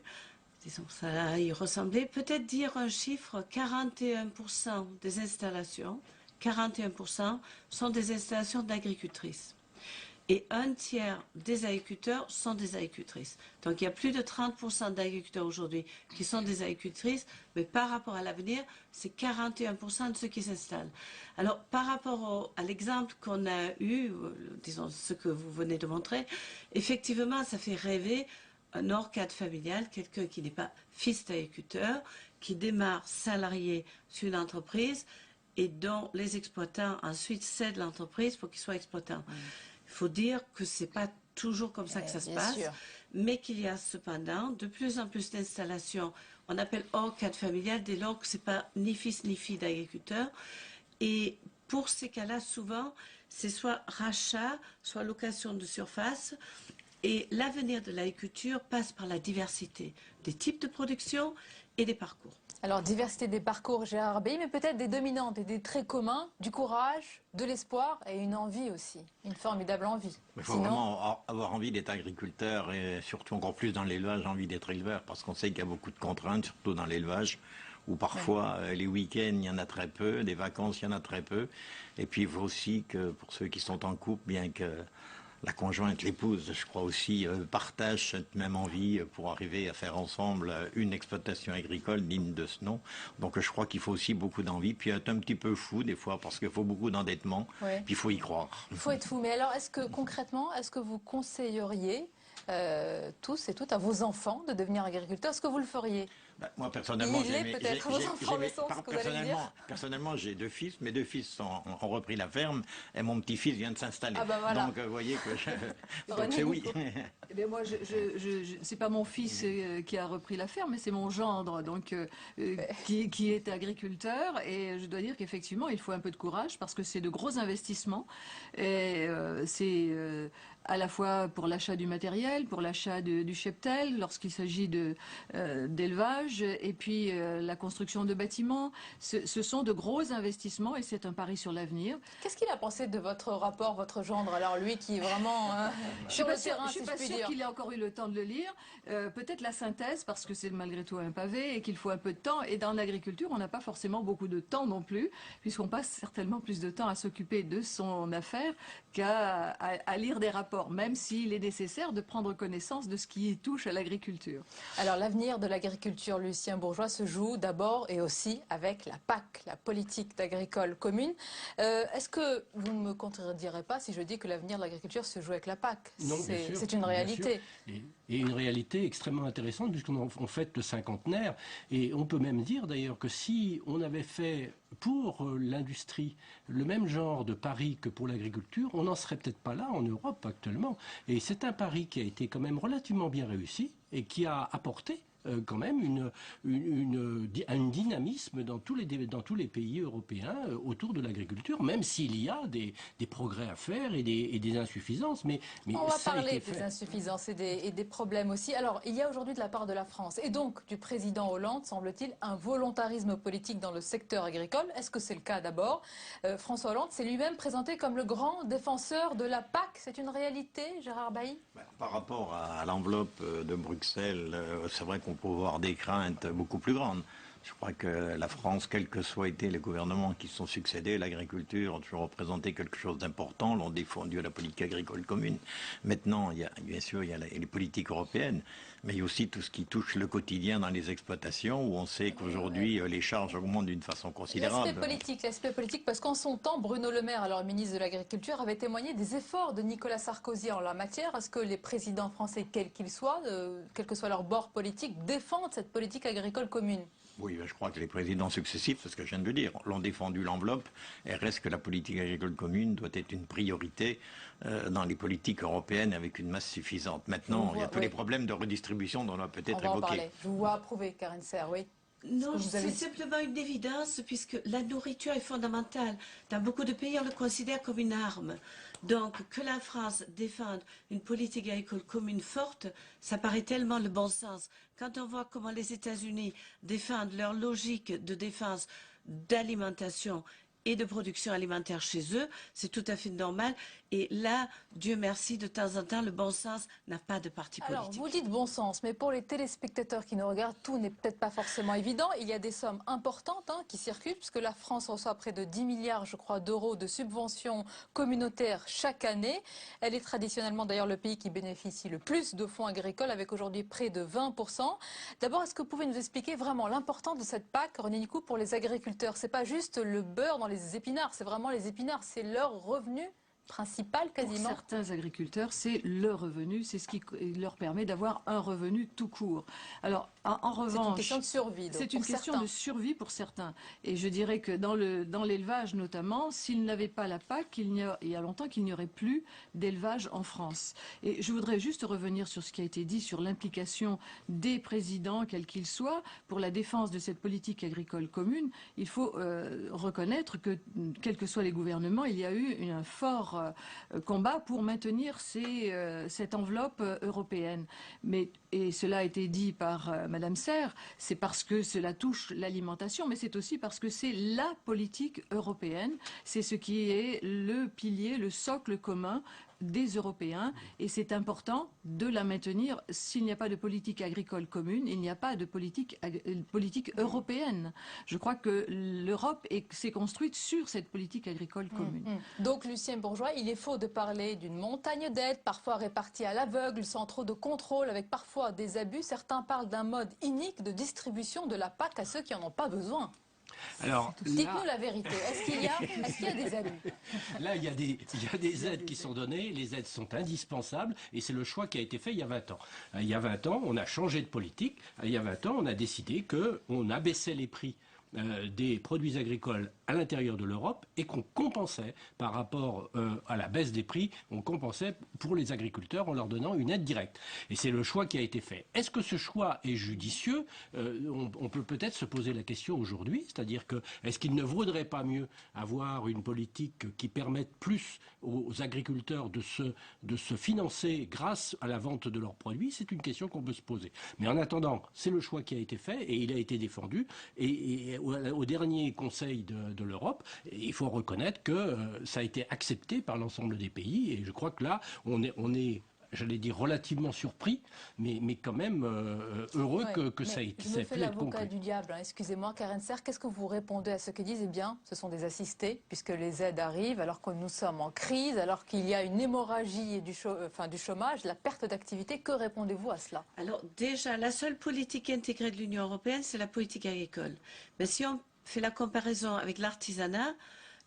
Disons, ça y ressemblait. Peut-être dire un chiffre, 41% des installations, 41% sont des installations d'agricultrices. Et un tiers des agriculteurs sont des agricultrices. Donc il y a plus de 30% d'agriculteurs aujourd'hui qui sont des agricultrices, mais par rapport à l'avenir, c'est 41% de ceux qui s'installent. Alors par rapport à l'exemple qu'on a eu, disons ce que vous venez de montrer, effectivement ça fait rêver un ORCAD familial, quelqu'un qui n'est pas fils d'agriculteur, qui démarre salarié sur une entreprise et dont les exploitants ensuite cèdent l'entreprise pour qu'il soit exploitant. Il faut dire que ce n'est pas toujours comme ça que ça se passe, mais qu'il y a cependant de plus en plus d'installations, on appelle ORCAD familial, dès lors que ce n'est pas ni fils ni fille d'agriculteur. Et pour ces cas-là, souvent, c'est soit rachat, soit location de surface. Et l'avenir de l'agriculture passe par la diversité des types de production et des parcours. Alors, diversité des parcours, Gérard Bailly, mais peut-être des dominantes et des traits communs, du courage, de l'espoir et une envie aussi, une formidable envie. Il faut vraiment avoir envie d'être agriculteur et surtout encore plus dans l'élevage, envie d'être éleveur, parce qu'on sait qu'il y a beaucoup de contraintes, surtout dans l'élevage, où parfois les week-ends, il y en a très peu, des vacances, il y en a très peu. Et puis il faut aussi que pour ceux qui sont en couple, bien que la conjointe, l'épouse, je crois aussi, partagent cette même envie pour arriver à faire ensemble une exploitation agricole digne de ce nom. Donc je crois qu'il faut aussi beaucoup d'envie, puis être un petit peu fou des fois, parce qu'il faut beaucoup d'endettement, puis il faut y croire. Il faut être fou. Mais alors, est-ce que concrètement, est-ce que vous conseilleriez tous et toutes à vos enfants de devenir agriculteurs? Est-ce que vous le feriez? Moi, personnellement, personnellement, j'ai 2 fils. Mes 2 fils ont repris la ferme et mon petit-fils vient de s'installer. Ah bah voilà. Donc, vous voyez que donc c'est oui. Eh bien, moi, c'est pas mon fils qui a repris la ferme, mais c'est mon gendre, donc qui est agriculteur. Et je dois dire qu'effectivement, il faut un peu de courage parce que c'est de gros investissements. Et c'est à la fois pour l'achat du matériel, pour l'achat du cheptel, lorsqu'il s'agit d'élevage, et puis la construction de bâtiments. Ce sont de gros investissements et c'est un pari sur l'avenir. Qu'est-ce qu'il a pensé de votre rapport, votre gendre? Alors lui qui est vraiment sur le terrain, je suis pas sûre qu'il ait encore eu le temps de le lire. Peut-être la synthèse, parce que c'est malgré tout un pavé et qu'il faut un peu de temps. Et dans l'agriculture, on n'a pas forcément beaucoup de temps non plus, puisqu'on passe certainement plus de temps à s'occuper de son affaire qu'à lire des rapports, même s'il est nécessaire de prendre connaissance de ce qui touche à l'agriculture. Alors l'avenir de l'agriculture, agriculture Lucien Bourgeois se joue d'abord et aussi avec la PAC, la politique agricole commune. Est-ce que vous ne me contredirez pas si je dis que l'avenir de l'agriculture se joue avec la PAC? C'est une réalité. Et une réalité extrêmement intéressante puisqu'on fête le cinquantenaire. Et on peut même dire d'ailleurs que si on avait fait pour l'industrie le même genre de pari que pour l'agriculture, on n'en serait peut-être pas là en Europe actuellement. Et c'est un pari qui a été quand même relativement bien réussi et qui a apporté quand même un dynamisme dans tous les pays européens autour de l'agriculture, même s'il y a des progrès à faire et des insuffisances. Mais on va parler des insuffisances et des problèmes aussi. Alors, il y a aujourd'hui de la part de la France et donc du président Hollande, semble-t-il, un volontarisme politique dans le secteur agricole. Est-ce que c'est le cas d'abord? François Hollande s'est lui-même présenté comme le grand défenseur de la PAC. C'est une réalité, Gérard Bailly? Par rapport à l'enveloppe de Bruxelles, c'est vrai qu'on peut avoir des craintes beaucoup plus grandes. Je crois que la France, quels que soient été les gouvernements qui se sont succédés, l'agriculture a toujours représenté quelque chose d'important, l'ont défendu à la politique agricole commune. Maintenant, bien sûr, il y a les politiques européennes, mais il y a aussi tout ce qui touche le quotidien dans les exploitations, où on sait qu'aujourd'hui, les charges augmentent d'une façon considérable. L'aspect politique, parce qu'en son temps, Bruno Le Maire, alors ministre de l'Agriculture, avait témoigné des efforts de Nicolas Sarkozy en la matière. Est-ce que les présidents français, quels qu'ils soient, quel que soit leur bord politique, défendent cette politique agricole commune? Oui, je crois que les présidents successifs, c'est ce que je viens de le dire, l'ont défendu l'enveloppe et reste que la politique agricole commune doit être une priorité dans les politiques européennes avec une masse suffisante. Maintenant, il y a tous les problèmes de redistribution dont on a peut-être évoqué. Je vous vois approuver, Karine Serre, oui. Non, c'est simplement une évidence puisque la nourriture est fondamentale. Dans beaucoup de pays, on le considère comme une arme. Donc, que la France défende une politique agricole commune forte, ça paraît tellement le bon sens. Quand on voit comment les États-Unis défendent leur logique de défense d'alimentation et de production alimentaire chez eux, c'est tout à fait normal. Et là, Dieu merci, de temps en temps, le bon sens n'a pas de parti politique. Alors, vous dites bon sens, mais pour les téléspectateurs qui nous regardent, tout n'est peut-être pas forcément évident. Il y a des sommes importantes qui circulent, puisque la France reçoit près de 10 milliards, je crois, d'euros de subventions communautaires chaque année. Elle est traditionnellement d'ailleurs le pays qui bénéficie le plus de fonds agricoles, avec aujourd'hui près de 20%. D'abord, est-ce que vous pouvez nous expliquer vraiment l'importance de cette PAC, René Nicou, pour les agriculteurs? C'est pas juste le beurre dans les épinards, c'est vraiment les épinards, c'est leur revenu principal quasiment. Pour certains agriculteurs, c'est le revenu, c'est ce qui leur permet d'avoir un revenu tout court. Alors, en revanche, c'est une question de survie. C'est une question de survie pour certains. Et je dirais que dans l'élevage notamment, s'ils n'avaient pas la PAC, il y a longtemps qu'il n'y aurait plus d'élevage en France. Et je voudrais juste revenir sur ce qui a été dit sur l'implication des présidents, quels qu'ils soient, pour la défense de cette politique agricole commune. Il faut reconnaître que, quels que soient les gouvernements, il y a eu un fort combat pour maintenir cette enveloppe européenne. Et cela a été dit par Madame Serre, c'est parce que cela touche l'alimentation, mais c'est aussi parce que c'est la politique européenne, c'est ce qui est le pilier, le socle commun des Européens, et c'est important de la maintenir. S'il n'y a pas de politique agricole commune, il n'y a pas de politique européenne. Je crois que l'Europe s'est construite sur cette politique agricole commune. Donc, Lucien Bourgeois, il est faux de parler d'une montagne d'aides, parfois réparties à l'aveugle, sans trop de contrôle, avec parfois des abus. Certains parlent d'un mode inique de distribution de la PAC à ceux qui n'en ont pas besoin. Alors, dites-nous la vérité. Est-ce qu'il y a des abus? Là, il y a des aides qui sont données. Les aides sont indispensables et c'est le choix qui a été fait il y a 20 ans. Il y a 20 ans, on a changé de politique. Il y a 20 ans, on a décidé qu'on abaissait les prix des produits agricoles à l'intérieur de l'Europe et qu'on compensait par rapport à la baisse des prix, on compensait pour les agriculteurs en leur donnant une aide directe. Et c'est le choix qui a été fait. Est-ce que ce choix est judicieux? On peut peut-être se poser la question aujourd'hui, c'est-à-dire que est-ce qu'il ne vaudrait pas mieux avoir une politique qui permette plus aux agriculteurs de se financer grâce à la vente de leurs produits? C'est une question qu'on peut se poser. Mais en attendant, c'est le choix qui a été fait et il a été défendu et au dernier Conseil de l'Europe, il faut reconnaître que ça a été accepté par l'ensemble des pays et je crois que là, on est j'allais dire relativement surpris, mais quand même heureux que ça ait pu être conclu. Je me fais l'avocat du diable, hein. Excusez-moi, Karen Serre, qu'est-ce que vous répondez à ceux qui disent, eh bien, ce sont des assistés, puisque les aides arrivent alors que nous sommes en crise, alors qu'il y a une hémorragie du chômage, la perte d'activité. Que répondez-vous à cela? Alors déjà, la seule politique intégrée de l'Union européenne, c'est la politique agricole. Mais si on fait la comparaison avec l'artisanat,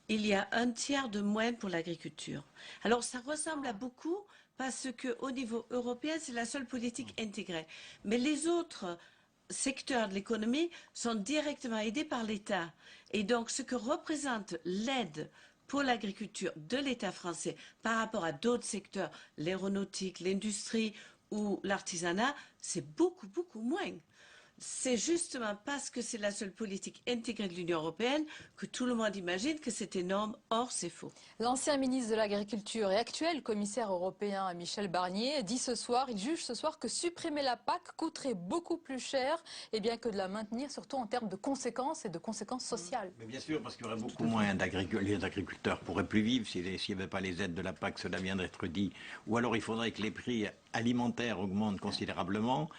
il y a un tiers de moins pour l'agriculture. Alors ça ressemble à beaucoup parce qu'au niveau européen, c'est la seule politique intégrée. Mais les autres secteurs de l'économie sont directement aidés par l'État. Et donc ce que représente l'aide pour l'agriculture de l'État français par rapport à d'autres secteurs, l'aéronautique, l'industrie ou l'artisanat, c'est beaucoup, beaucoup moins. C'est justement parce que c'est la seule politique intégrée de l'Union européenne que tout le monde imagine que c'est énorme. Or, c'est faux. L'ancien ministre de l'Agriculture et actuel commissaire européen Michel Barnier dit ce soir, il juge ce soir que supprimer la PAC coûterait beaucoup plus cher que de la maintenir, surtout en termes de conséquences et de conséquences sociales. Mais bien sûr, parce qu'il y aurait beaucoup moins d'agriculteurs. Les agriculteurs pourraient plus vivre s'il n'y avait pas les aides de la PAC, cela vient d'être dit. Ou alors il faudrait que les prix alimentaires augmentent considérablement.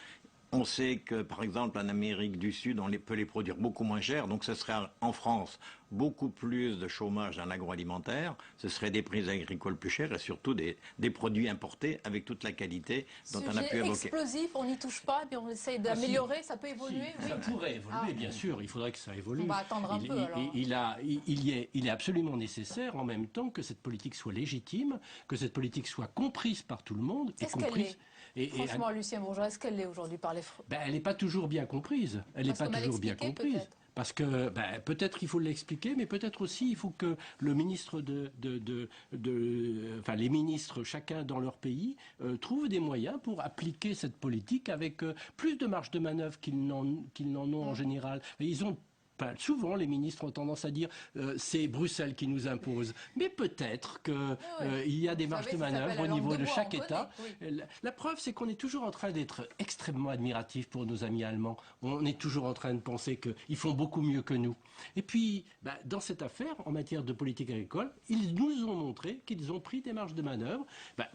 On sait que, par exemple, en Amérique du Sud, on peut les produire beaucoup moins cher. Donc, ce serait en France beaucoup plus de chômage dans l'agroalimentaire. Ce serait des prix agricoles plus chers et surtout des produits importés avec toute la qualité dont on a pu évoquer. Explosif, on n'y touche pas, puis on essaye d'améliorer. Ça peut évoluer, oui. Ça pourrait évoluer, bien sûr. Il faudrait que ça évolue. On va attendre un peu, alors. Il est absolument nécessaire, en même temps, que cette politique soit légitime, que cette politique soit comprise par tout le monde. Est-ce qu'elle l'est ? Franchement, Lucien Bourgeois, est-ce qu'elle l'est aujourd'hui par les... Elle n'est pas toujours bien comprise. Elle n'est pas toujours bien comprise. Parce que peut-être qu'il faut l'expliquer, mais peut-être aussi il faut que le ministre les ministres, chacun dans leur pays, trouvent des moyens pour appliquer cette politique avec plus de marge de manœuvre qu'ils n'en ont en général. Ils ont souvent, les ministres ont tendance à dire c'est Bruxelles qui nous impose. Mais peut-être qu'il y a des marges de manœuvre au niveau de chaque État. Oui. La preuve, c'est qu'on est toujours en train d'être extrêmement admiratif pour nos amis allemands. On est toujours en train de penser qu'ils font beaucoup mieux que nous. Et puis, dans cette affaire, en matière de politique agricole, ils nous ont montré qu'ils ont pris des marges de manœuvre.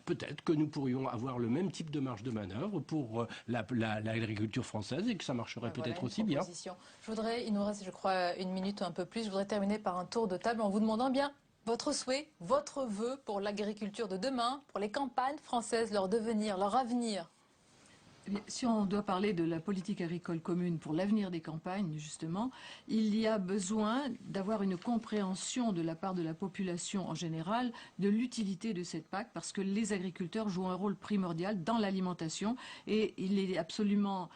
Peut-être que nous pourrions avoir le même type de marge de manœuvre pour l'agriculture française et que ça marcherait peut-être aussi bien. Il nous reste, je crois, une minute ou un peu plus. Je voudrais terminer par un tour de table en vous demandant bien votre souhait, votre vœu pour l'agriculture de demain, pour les campagnes françaises, leur devenir, leur avenir. Si on doit parler de la politique agricole commune pour l'avenir des campagnes, justement, il y a besoin d'avoir une compréhension de la part de la population en général de l'utilité de cette PAC, parce que les agriculteurs jouent un rôle primordial dans l'alimentation et il est absolument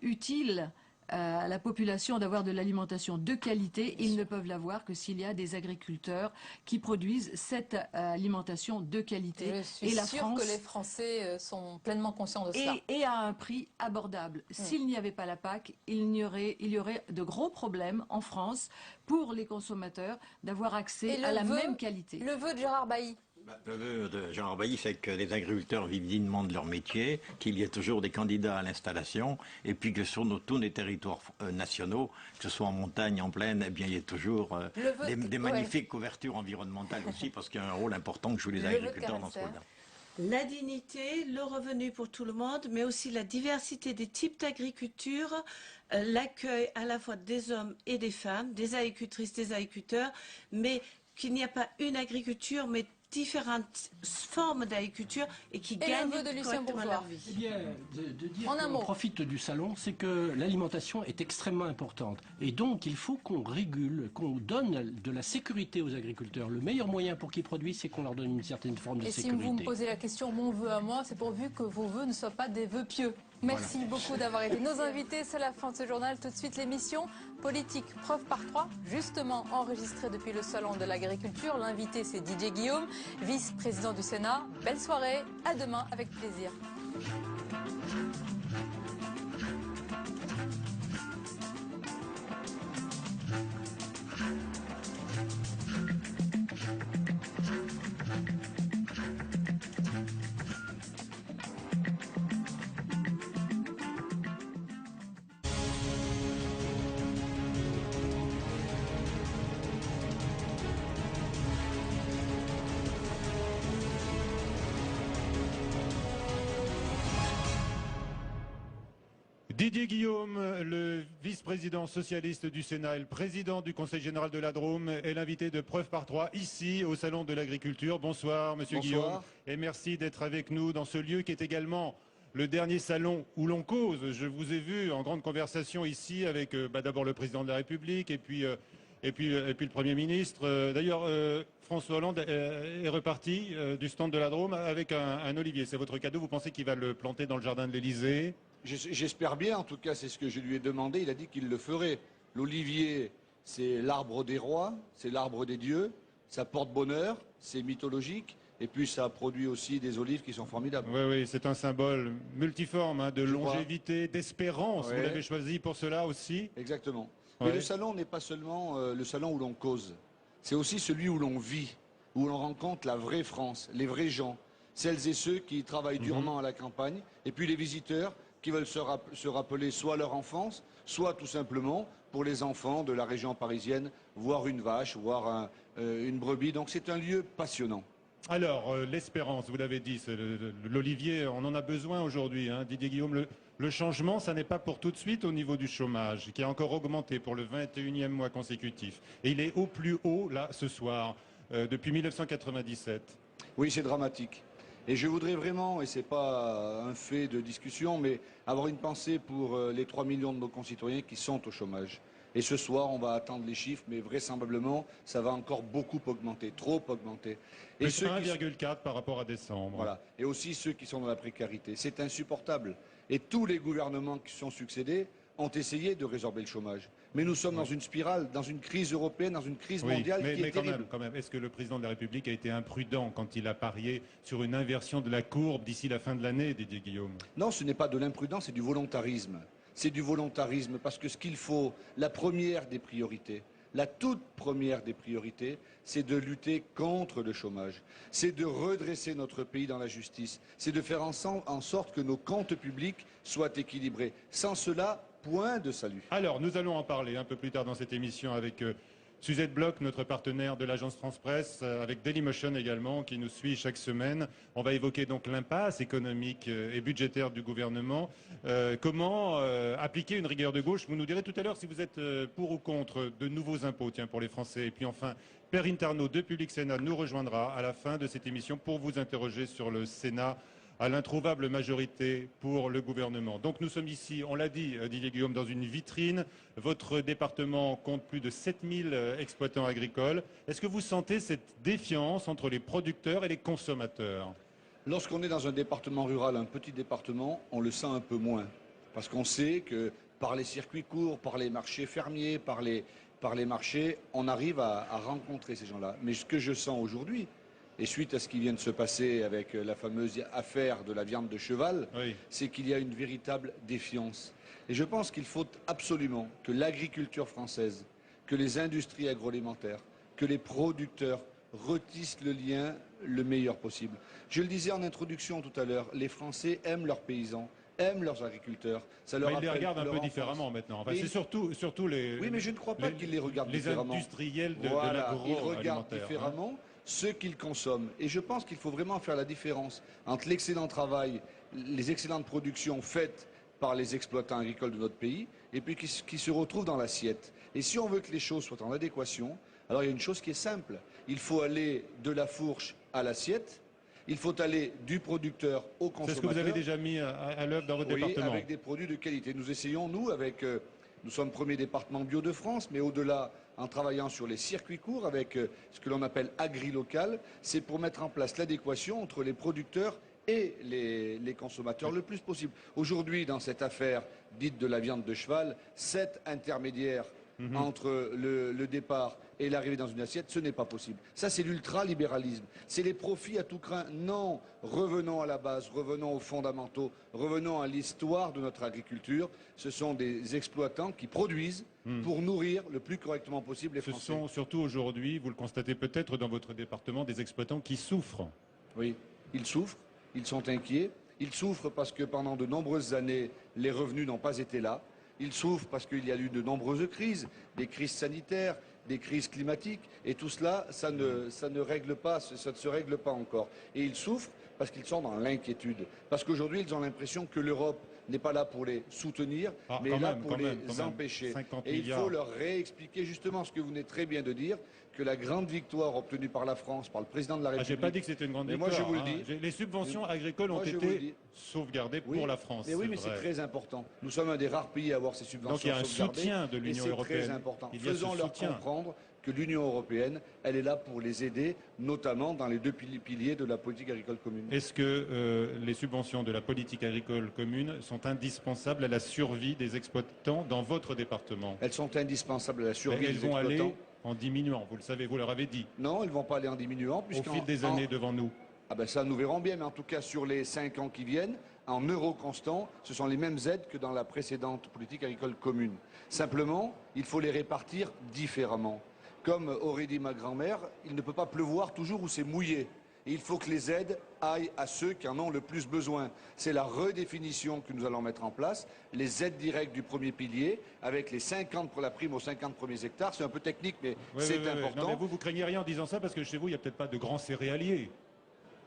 utile à la population d'avoir de l'alimentation de qualité. Ils ne peuvent l'avoir que s'il y a des agriculteurs qui produisent cette alimentation de qualité. Je suis sûre que les Français sont pleinement conscients de cela. Et à un prix abordable. S'il n'y avait pas la PAC, il y aurait de gros problèmes en France pour les consommateurs d'avoir accès à la même qualité. Le vœu de Gérard Bailly. Le vœu de Gérard Bailly, c'est que les agriculteurs vivent dignement de leur métier, qu'il y ait toujours des candidats à l'installation, et puis que sur tous les territoires nationaux, que ce soit en montagne, en plaine, il y ait toujours des magnifiques couvertures environnementales aussi, parce qu'il y a un rôle important que jouent les agriculteurs dans ce rôle-là. La dignité, le revenu pour tout le monde, mais aussi la diversité des types d'agriculture, l'accueil à la fois des hommes et des femmes, des agricultrices, des agriculteurs, mais qu'il n'y a pas une agriculture, mais différentes formes d'agriculture et qui gagnent correctement leur vie. Eh bien, de dire qu'on profite du salon, c'est que l'alimentation est extrêmement importante. Et donc, il faut qu'on régule, qu'on donne de la sécurité aux agriculteurs. Le meilleur moyen pour qu'ils produisent, c'est qu'on leur donne une certaine forme de sécurité. Et si vous me posez la question, mon vœu à moi, c'est pourvu que vos vœux ne soient pas des vœux pieux. Merci beaucoup d'avoir été nos invités. C'est la fin de ce journal. Tout de suite, l'émission Politique preuve par 3, justement enregistrée depuis le Salon de l'Agriculture. L'invité, c'est Didier Guillaume, vice-président du Sénat. Belle soirée, à demain avec plaisir. Didier Guillaume, le vice-président socialiste du Sénat et le président du Conseil général de la Drôme, est l'invité de Preuve par 3 ici au Salon de l'Agriculture. Bonsoir Monsieur Guillaume et merci d'être avec nous dans ce lieu qui est également le dernier salon où l'on cause. Je vous ai vu en grande conversation ici avec d'abord le président de la République et puis le Premier ministre. D'ailleurs, François Hollande est reparti du stand de la Drôme avec un olivier. C'est votre cadeau, vous pensez qu'il va le planter dans le jardin de l'Élysée? J'espère bien, en tout cas c'est ce que je lui ai demandé, il a dit qu'il le ferait. L'olivier, c'est l'arbre des rois, c'est l'arbre des dieux, ça porte bonheur, c'est mythologique, et puis ça produit aussi des olives qui sont formidables. Oui, oui, c'est un symbole multiforme de longévité, d'espérance. Vous l'avez choisi pour cela aussi? Exactement. Mais le salon n'est pas seulement le salon où l'on cause, c'est aussi celui où l'on vit, où l'on rencontre la vraie France, les vrais gens, celles et ceux qui travaillent durement à la campagne, et puis les visiteurs qui veulent se rappeler soit leur enfance, soit tout simplement pour les enfants de la région parisienne, voir une vache, voir une brebis. Donc c'est un lieu passionnant. Alors, l'espérance, vous l'avez dit, l'olivier, on en a besoin aujourd'hui. Didier Guillaume, le changement, ça n'est pas pour tout de suite au niveau du chômage, qui a encore augmenté pour le 21e mois consécutif. Et il est au plus haut, là, ce soir, depuis 1997. Oui, c'est dramatique. Et je voudrais vraiment, et ce n'est pas un fait de discussion, mais avoir une pensée pour les 3 millions de nos concitoyens qui sont au chômage. Et ce soir, on va attendre les chiffres, mais vraisemblablement, ça va encore beaucoup augmenter, trop augmenter. Et plus 1,4 par rapport à décembre. Voilà. Et aussi ceux qui sont dans la précarité. C'est insupportable. Et tous les gouvernements qui se sont succédés ont essayé de résorber le chômage. Mais nous sommes dans une spirale, dans une crise européenne, dans une crise mondiale qui est terrible. Quand même, est-ce que le président de la République a été imprudent quand il a parié sur une inversion de la courbe d'ici la fin de l'année, Didier Guillaume? Non, ce n'est pas de l'imprudence, c'est du volontarisme. C'est du volontarisme parce que ce qu'il faut, la première des priorités, la toute première des priorités, c'est de lutter contre le chômage. C'est de redresser notre pays dans la justice. C'est de faire en sorte que nos comptes publics soient équilibrés. Sans cela, point de salut. Alors, nous allons en parler un peu plus tard dans cette émission avec Suzette Bloch, notre partenaire de l'agence France Presse, avec Dailymotion également, qui nous suit chaque semaine. On va évoquer donc l'impasse économique et budgétaire du gouvernement. Comment appliquer une rigueur de gauche? Vous nous direz tout à l'heure si vous êtes pour ou contre de nouveaux impôts pour les Français. Et puis enfin, Perrine Tarnaud de Public Sénat nous rejoindra à la fin de cette émission pour vous interroger sur le Sénat à l'introuvable majorité pour le gouvernement. Donc nous sommes ici, on l'a dit, Didier Guillaume, dans une vitrine. Votre département compte plus de 7000 exploitants agricoles. Est-ce que vous sentez cette défiance entre les producteurs et les consommateurs? Lorsqu'on est dans un département rural, un petit département, on le sent un peu moins. Parce qu'on sait que par les circuits courts, par les marchés fermiers, par les marchés, on arrive à rencontrer ces gens-là. Mais ce que je sens aujourd'hui, et suite à ce qui vient de se passer avec la fameuse affaire de la viande de cheval, c'est qu'il y a une véritable défiance. Et je pense qu'il faut absolument que l'agriculture française, que les industries agroalimentaires, que les producteurs retissent le lien le meilleur possible. Je le disais en introduction tout à l'heure, les Français aiment leurs paysans, aiment leurs agriculteurs. Ça leur ils les regardent un peu différemment maintenant. Enfin, c'est surtout les... Oui, mais je ne crois pas qu'ils les regardent différemment. Les industriels de voilà, l'agroalimentaire. Ils regardent différemment ce qu'ils consomment. Et je pense qu'il faut vraiment faire la différence entre l'excellent travail, les excellentes productions faites par les exploitants agricoles de notre pays, et puis qui se retrouvent dans l'assiette. Et si on veut que les choses soient en adéquation, alors il y a une chose qui est simple. Il faut aller de la fourche à l'assiette. Il faut aller du producteur au consommateur. C'est ce que vous avez déjà mis à l'œuvre dans votre département. Oui, avec des produits de qualité. Nous essayons, nous, nous sommes premier département bio de France, mais au-delà, en travaillant sur les circuits courts, avec ce que l'on appelle agri-local, c'est pour mettre en place l'adéquation entre les producteurs et les consommateurs le plus possible. Aujourd'hui, dans cette affaire dite de la viande de cheval, 7 intermédiaires entre le départ et l'arrivée dans une assiette, ce n'est pas possible. Ça, c'est l'ultralibéralisme. C'est les profits à tout crin. Non, revenons à la base, revenons aux fondamentaux, revenons à l'histoire de notre agriculture. Ce sont des exploitants qui produisent pour nourrir le plus correctement possible les Français. Ce sont surtout aujourd'hui, vous le constatez peut-être dans votre département, des exploitants qui souffrent. Oui, ils souffrent, ils sont inquiets. Ils souffrent parce que pendant de nombreuses années, les revenus n'ont pas été là. Ils souffrent parce qu'il y a eu de nombreuses crises, des crises sanitaires, des crises climatiques, et tout cela, ça ne se règle pas encore. Et ils souffrent parce qu'ils sont dans l'inquiétude, parce qu'aujourd'hui, ils ont l'impression que l'Europe n'est pas là pour les soutenir, mais est là pour les empêcher. Et il faut leur réexpliquer justement ce que vous venez très bien de dire, que la grande victoire obtenue par la France, par le président de la République... J'ai pas dit que c'était une grande victoire. Moi, je vous le dis. Les subventions agricoles ont été sauvegardées pour la France. Mais oui, mais c'est très important. Nous sommes un des rares pays à avoir ces subventions sauvegardées. Donc il y a un soutien de l'Union européenne. C'est très important. Faisons-leur comprendre que l'Union européenne, elle est là pour les aider, notamment dans les deux piliers de la politique agricole commune. Est-ce que les subventions de la politique agricole commune sont indispensables à la survie des exploitants dans votre département? Elles sont indispensables à la survie des exploitants. Elles vont aller en diminuant, vous le savez, vous leur avez dit. Non, elles ne vont pas aller en diminuant. Au fil des années devant nous. Ah ben ça, nous verrons bien, mais en tout cas, sur les 5 ans qui viennent, en euros constants, ce sont les mêmes aides que dans la précédente politique agricole commune. Simplement, il faut les répartir différemment. Comme aurait dit ma grand-mère, il ne peut pas pleuvoir toujours où c'est mouillé. Et il faut que les aides aillent à ceux qui en ont le plus besoin. C'est la redéfinition que nous allons mettre en place. Les aides directes du premier pilier, avec les 50 pour la prime aux 50 premiers hectares. C'est un peu technique, mais c'est important. Non, mais vous craignez rien en disant ça, parce que chez vous, il n'y a peut-être pas de grands céréaliers.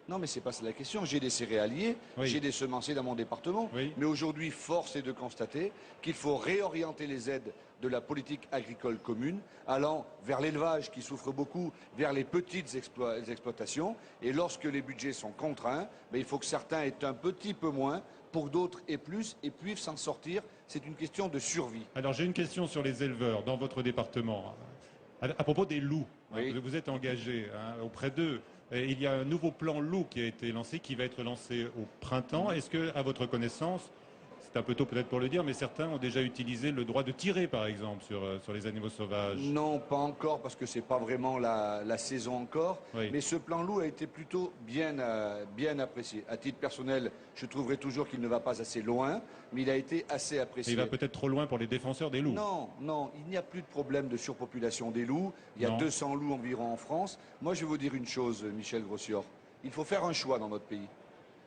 Non, mais c'est pas ça la question. J'ai des céréaliers, j'ai des semenciers dans mon département. Mais aujourd'hui, force est de constater qu'il faut réorienter les aides de la politique agricole commune, allant vers l'élevage qui souffre beaucoup, vers les petites exploitations. Et lorsque les budgets sont contraints, il faut que certains aient un petit peu moins, pour que d'autres aient plus et puissent s'en sortir. C'est une question de survie. Alors j'ai une question sur les éleveurs dans votre département. À propos des loups, vous êtes engagé auprès d'eux. Il y a un nouveau plan loup qui a été lancé, qui va être lancé au printemps. Est-ce que, à votre connaissance, c'est un peu tôt peut-être pour le dire, mais certains ont déjà utilisé le droit de tirer, par exemple, sur les animaux sauvages? Non, pas encore, parce que ce n'est pas vraiment la saison encore. Mais ce plan loup a été plutôt bien apprécié. À titre personnel, je trouverai toujours qu'il ne va pas assez loin, mais il a été assez apprécié. Il va peut-être trop loin pour les défenseurs des loups. Non, il n'y a plus de problème de surpopulation des loups. Il y a 200 loups environ en France. Moi, je vais vous dire une chose, Michel Grossior. Il faut faire un choix dans notre pays.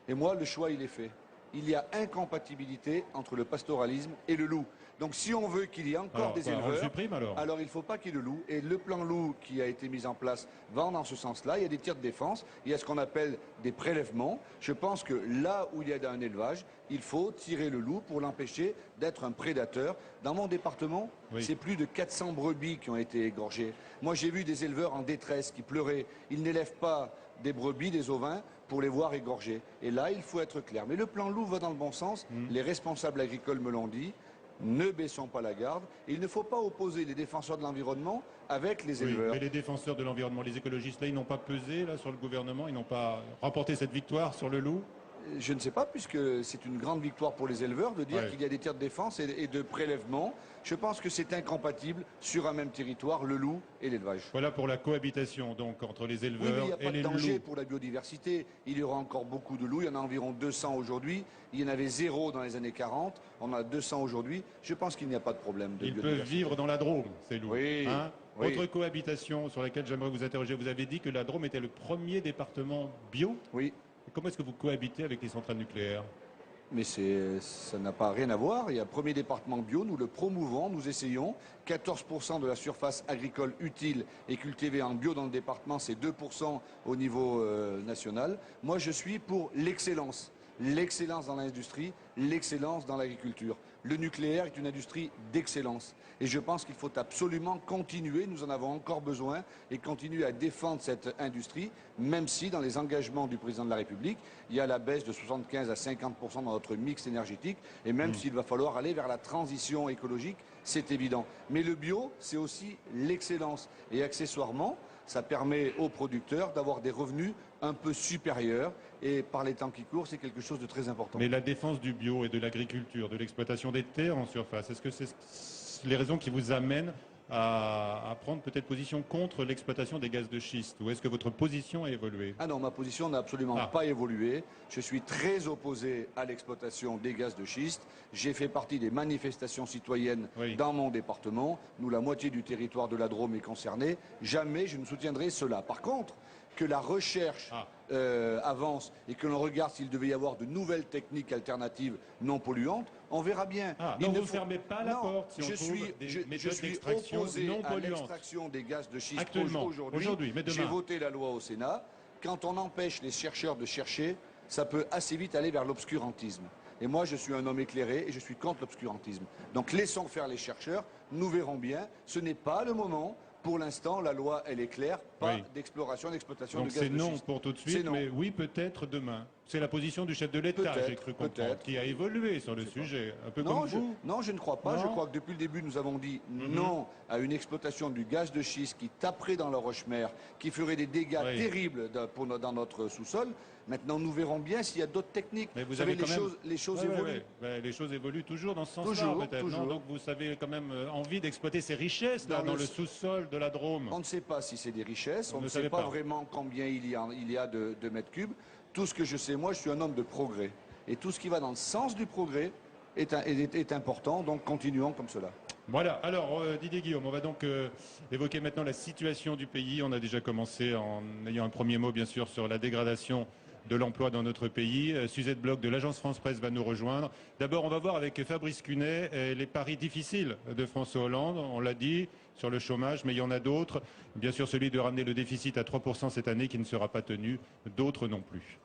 Et moi, le choix, il est fait. Il y a incompatibilité entre le pastoralisme et le loup. Donc si on veut qu'il y ait encore des éleveurs, alors il ne faut pas qu'il y ait le loup. Et le plan loup qui a été mis en place va dans ce sens-là. Il y a des tirs de défense, il y a ce qu'on appelle des prélèvements. Je pense que là où il y a un élevage, il faut tirer le loup pour l'empêcher d'être un prédateur. Dans mon département, c'est plus de 400 brebis qui ont été égorgées. Moi, j'ai vu des éleveurs en détresse qui pleuraient. Ils n'élèvent pas des brebis, des ovins, pour les voir égorger. Et là, il faut être clair. Mais le plan loup va dans le bon sens. Les responsables agricoles me l'ont dit. Ne baissons pas la garde. Et il ne faut pas opposer les défenseurs de l'environnement avec les éleveurs. Mais les défenseurs de l'environnement, les écologistes, là, ils n'ont pas pesé sur le gouvernement, ils n'ont pas remporté cette victoire sur le loup? Je ne sais pas, puisque c'est une grande victoire pour les éleveurs de dire qu'il y a des tirs de défense et de prélèvement. Je pense que c'est incompatible sur un même territoire, le loup et l'élevage. Voilà pour la cohabitation donc entre les éleveurs et les loups. Oui, mais il n'y a pas de danger pour la biodiversité. Il y aura encore beaucoup de loups. Il y en a environ 200 aujourd'hui. Il y en avait 0 dans les années 40. On en a 200 aujourd'hui. Je pense qu'il n'y a pas de problème de biodiversité. Ils peuvent vivre dans la Drôme, ces loups. Oui. Autre cohabitation sur laquelle j'aimerais vous interroger. Vous avez dit que la Drôme était le premier département bio. Oui. Comment est-ce que vous cohabitez avec les centrales nucléaires? Mais ça n'a pas rien à voir. Il y a un premier département bio, nous le promouvons, nous essayons. 14% de la surface agricole utile est cultivée en bio dans le département, c'est 2% au niveau national. Moi, je suis pour l'excellence. L'excellence dans l'industrie, l'excellence dans l'agriculture. Le nucléaire est une industrie d'excellence. Et je pense qu'il faut absolument continuer, nous en avons encore besoin, et continuer à défendre cette industrie, même si dans les engagements du président de la République, il y a la baisse de 75 à 50% dans notre mix énergétique, et même s'il va falloir aller vers la transition écologique, c'est évident. Mais le bio, c'est aussi l'excellence. Et accessoirement, ça permet aux producteurs d'avoir des revenus un peu supérieurs. Et par les temps qui courent, c'est quelque chose de très important. Mais la défense du bio et de l'agriculture, de l'exploitation des terres en surface, est-ce que c'est les raisons qui vous amènent à prendre peut-être position contre l'exploitation des gaz de schiste? Ou est-ce que votre position a évolué? Ah non, ma position n'a absolument pas évolué. Je suis très opposé à l'exploitation des gaz de schiste. J'ai fait partie des manifestations citoyennes dans mon département. Nous, la moitié du territoire de la Drôme est concernée. Jamais je ne soutiendrai cela. Par contre, que la recherche avance et que l'on regarde s'il devait y avoir de nouvelles techniques alternatives non polluantes, on verra bien. Donc vous ne fermez pas la porte si on trouve des méthodes d'extraction non polluantes. À l'extraction des gaz de schiste aujourd'hui, mais demain. J'ai voté la loi au Sénat. Quand on empêche les chercheurs de chercher, ça peut assez vite aller vers l'obscurantisme. Et moi, je suis un homme éclairé et je suis contre l'obscurantisme. Donc laissons faire les chercheurs, nous verrons bien. Ce n'est pas le moment. Pour l'instant, la loi, elle est claire, pas d'exploration, d'exploitation de gaz de schiste. Donc c'est non pour tout de suite, mais oui peut-être demain. C'est la position du chef de l'État, j'ai cru comprendre, qui a évolué sur le sujet, un peu comme vous. Non, je ne crois pas. Je crois que depuis le début, nous avons dit non à une exploitation du gaz de schiste qui taperait dans la roche-mère, qui ferait des dégâts terribles dans notre sous-sol. Maintenant, nous verrons bien s'il y a d'autres techniques. Mais vous savez, avez les choses évoluent. Les choses évoluent toujours dans ce sens-là, peut-être. Donc vous avez quand même envie d'exploiter ces richesses dans le sous-sol de la Drôme. On ne sait pas si c'est des richesses, on ne sait pas vraiment combien il y a de mètres cubes. Tout ce que je sais, moi, je suis un homme de progrès. Et tout ce qui va dans le sens du progrès est important, donc continuons comme cela. Voilà, alors Didier Guillaume, on va donc évoquer maintenant la situation du pays. On a déjà commencé en ayant un premier mot, bien sûr, sur la dégradation de l'emploi dans notre pays. Suzette Bloch de l'agence France Presse va nous rejoindre. D'abord, on va voir avec Fabrice Cunet les paris difficiles de François Hollande. On l'a dit, sur le chômage, mais il y en a d'autres. Bien sûr, celui de ramener le déficit à 3% cette année qui ne sera pas tenu. D'autres non plus.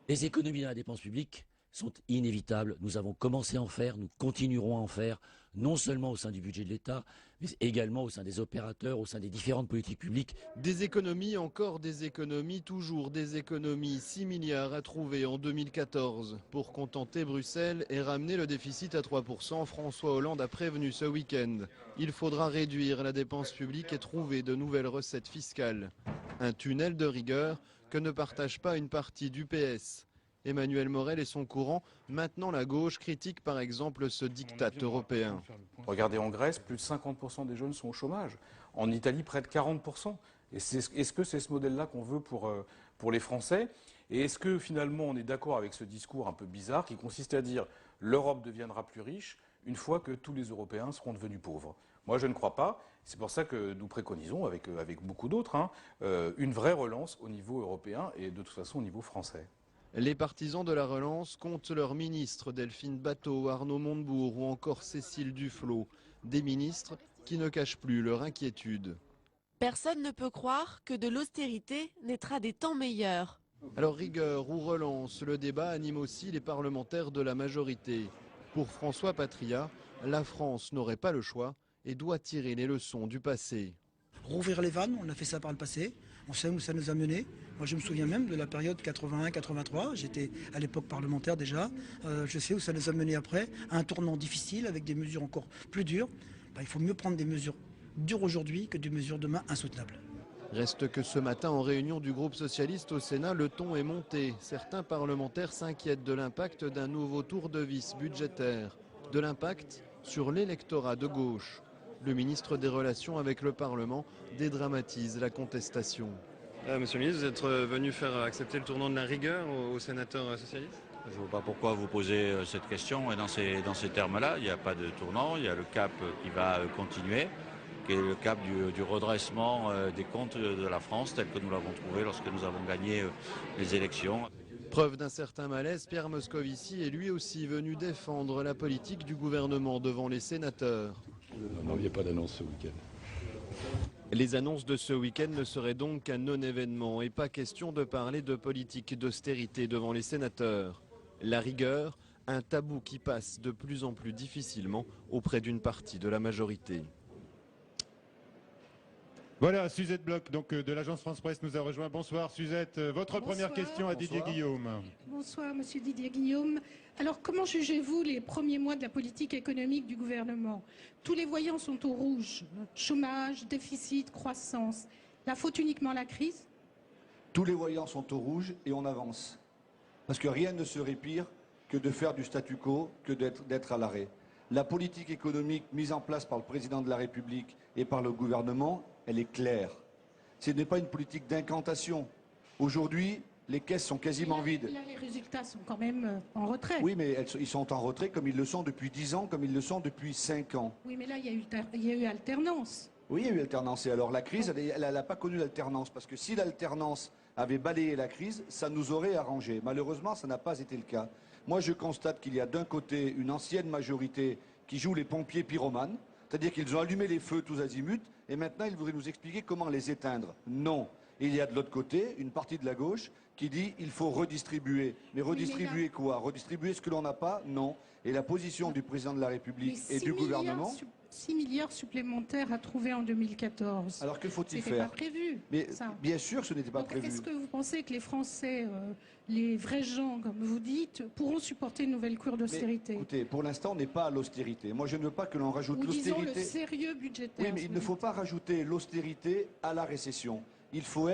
Les économies dans la dépense publique sont inévitables. Nous avons commencé à en faire, nous continuerons à en faire, non seulement au sein du budget de l'État, mais également au sein des opérateurs, au sein des différentes politiques publiques. Des économies, encore des économies, toujours des économies. 6 milliards à trouver en 2014. Pour contenter Bruxelles et ramener le déficit à 3%, François Hollande a prévenu ce week-end. Il faudra réduire la dépense publique et trouver de nouvelles recettes fiscales. Un tunnel de rigueur que ne partage pas une partie du PS. Emmanuel Morel et son courant, maintenant la gauche, critique par exemple ce diktat européen. Regardez en Grèce, plus de 50% des jeunes sont au chômage. En Italie, près de 40%. Et est-ce que c'est ce modèle-là qu'on veut pour les Français? Et est-ce que finalement on est d'accord avec ce discours un peu bizarre qui consiste à dire l'Europe deviendra plus riche une fois que tous les Européens seront devenus pauvres? Moi je ne crois pas. C'est pour ça que nous préconisons, avec beaucoup d'autres, une vraie relance au niveau européen et de toute façon au niveau français. Les partisans de la relance comptent leurs ministres, Delphine Batho, Arnaud Montebourg ou encore Cécile Duflot. Des ministres qui ne cachent plus leur inquiétude. Personne ne peut croire que de l'austérité naîtra des temps meilleurs. Alors rigueur ou relance, le débat anime aussi les parlementaires de la majorité. Pour François Patria, la France n'aurait pas le choix et doit tirer les leçons du passé. Rouvrir les vannes, on a fait ça par le passé, on sait où ça nous a menés. Moi je me souviens même de la période 81-83, j'étais à l'époque parlementaire déjà, je sais où ça nous a menés après, à un tournant difficile avec des mesures encore plus dures. Il faut mieux prendre des mesures dures aujourd'hui que des mesures demain insoutenables. Reste que ce matin en réunion du groupe socialiste au Sénat, le ton est monté. Certains parlementaires s'inquiètent de l'impact d'un nouveau tour de vis budgétaire, de l'impact sur l'électorat de gauche. Le ministre des Relations avec le Parlement dédramatise la contestation. Monsieur le ministre, vous êtes venu faire accepter le tournant de la rigueur aux sénateurs socialistes? Je ne vois pas pourquoi vous posez cette question dans ces termes-là. Il n'y a pas de tournant, il y a le cap qui va continuer, qui est le cap du redressement des comptes de la France tel que nous l'avons trouvé lorsque nous avons gagné les élections. Preuve d'un certain malaise, Pierre Moscovici est lui aussi venu défendre la politique du gouvernement devant les sénateurs. Non, il n'y a pas d'annonce ce week-end. Les annonces de ce week-end ne seraient donc qu'un non-événement et pas question de parler de politique d'austérité devant les sénateurs. La rigueur, un tabou qui passe de plus en plus difficilement auprès d'une partie de la majorité. Voilà, Suzette Bloch, donc de l'agence France Presse, nous a rejoint. Bonsoir Suzette. Votre première question à Didier Guillaume. Bonsoir Monsieur Didier Guillaume. Alors comment jugez-vous les premiers mois de la politique économique du gouvernement? Tous les voyants sont au rouge. Chômage, déficit, croissance. La faute uniquement à la crise? Tous les voyants sont au rouge et on avance. Parce que rien ne serait pire que de faire du statu quo, que d'être à l'arrêt. La politique économique mise en place par le président de la République et par le gouvernement, elle est claire. Ce n'est pas une politique d'incantation. Aujourd'hui, les caisses sont quasiment vides. Là, les résultats sont quand même en retrait. Oui, mais ils sont en retrait comme ils le sont depuis 10 ans, comme ils le sont depuis 5 ans. Oui, mais là, il y a eu alternance. Oui, il y a eu alternance. Et alors la crise, elle n'a pas connu l'alternance. Parce que si l'alternance avait balayé la crise, ça nous aurait arrangé. Malheureusement, ça n'a pas été le cas. Moi, je constate qu'il y a d'un côté une ancienne majorité qui joue les pompiers pyromanes, c'est-à-dire qu'ils ont allumé les feux tous azimuts, et maintenant ils voudraient nous expliquer comment les éteindre. Non, Et il y a de l'autre côté une partie de la gauche qui dit il faut redistribuer. Mais redistribuer quoi? Redistribuer ce que l'on n'a pas? Non. Et la position du président de la République et du gouvernement... 6 milliards supplémentaires à trouver en 2014. Alors que faut-il faire? C'était pas prévu. Mais ça. Bien sûr, ce n'était pas prévu. Est-ce que vous pensez que les Français, les vrais gens, comme vous dites, pourront supporter une nouvelle cure d'austérité? Écoutez, pour l'instant, on n'est pas à l'austérité. Moi, je ne veux pas que l'on rajoute l'austérité. Disons le sérieux budgétaire. Oui, mais il ne faut pas rajouter l'austérité à la récession. Il faut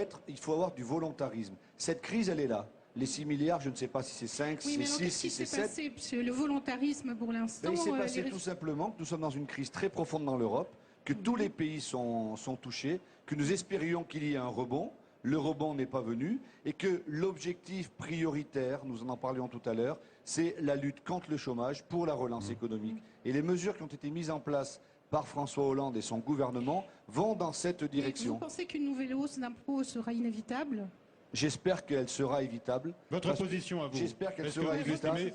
avoir du volontarisme. Cette crise, elle est là. Les 6 milliards, je ne sais pas si c'est 5, si c'est 6, si c'est 7. C'est le volontarisme pour l'instant. Il s'est passé tout simplement que nous sommes dans une crise très profonde dans l'Europe, que tous les pays sont touchés, que nous espérions qu'il y ait un rebond. Le rebond n'est pas venu et que l'objectif prioritaire, nous en parlions tout à l'heure, c'est la lutte contre le chômage pour la relance économique. Et les mesures qui ont été mises en place par François Hollande et son gouvernement vont dans cette direction. Vous pensez qu'une nouvelle hausse d'impôts sera inévitable? J'espère qu'elle sera évitable. Votre position à vous? J'espère qu'elle sera évitable.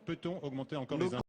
Peut-on augmenter encore les impôts?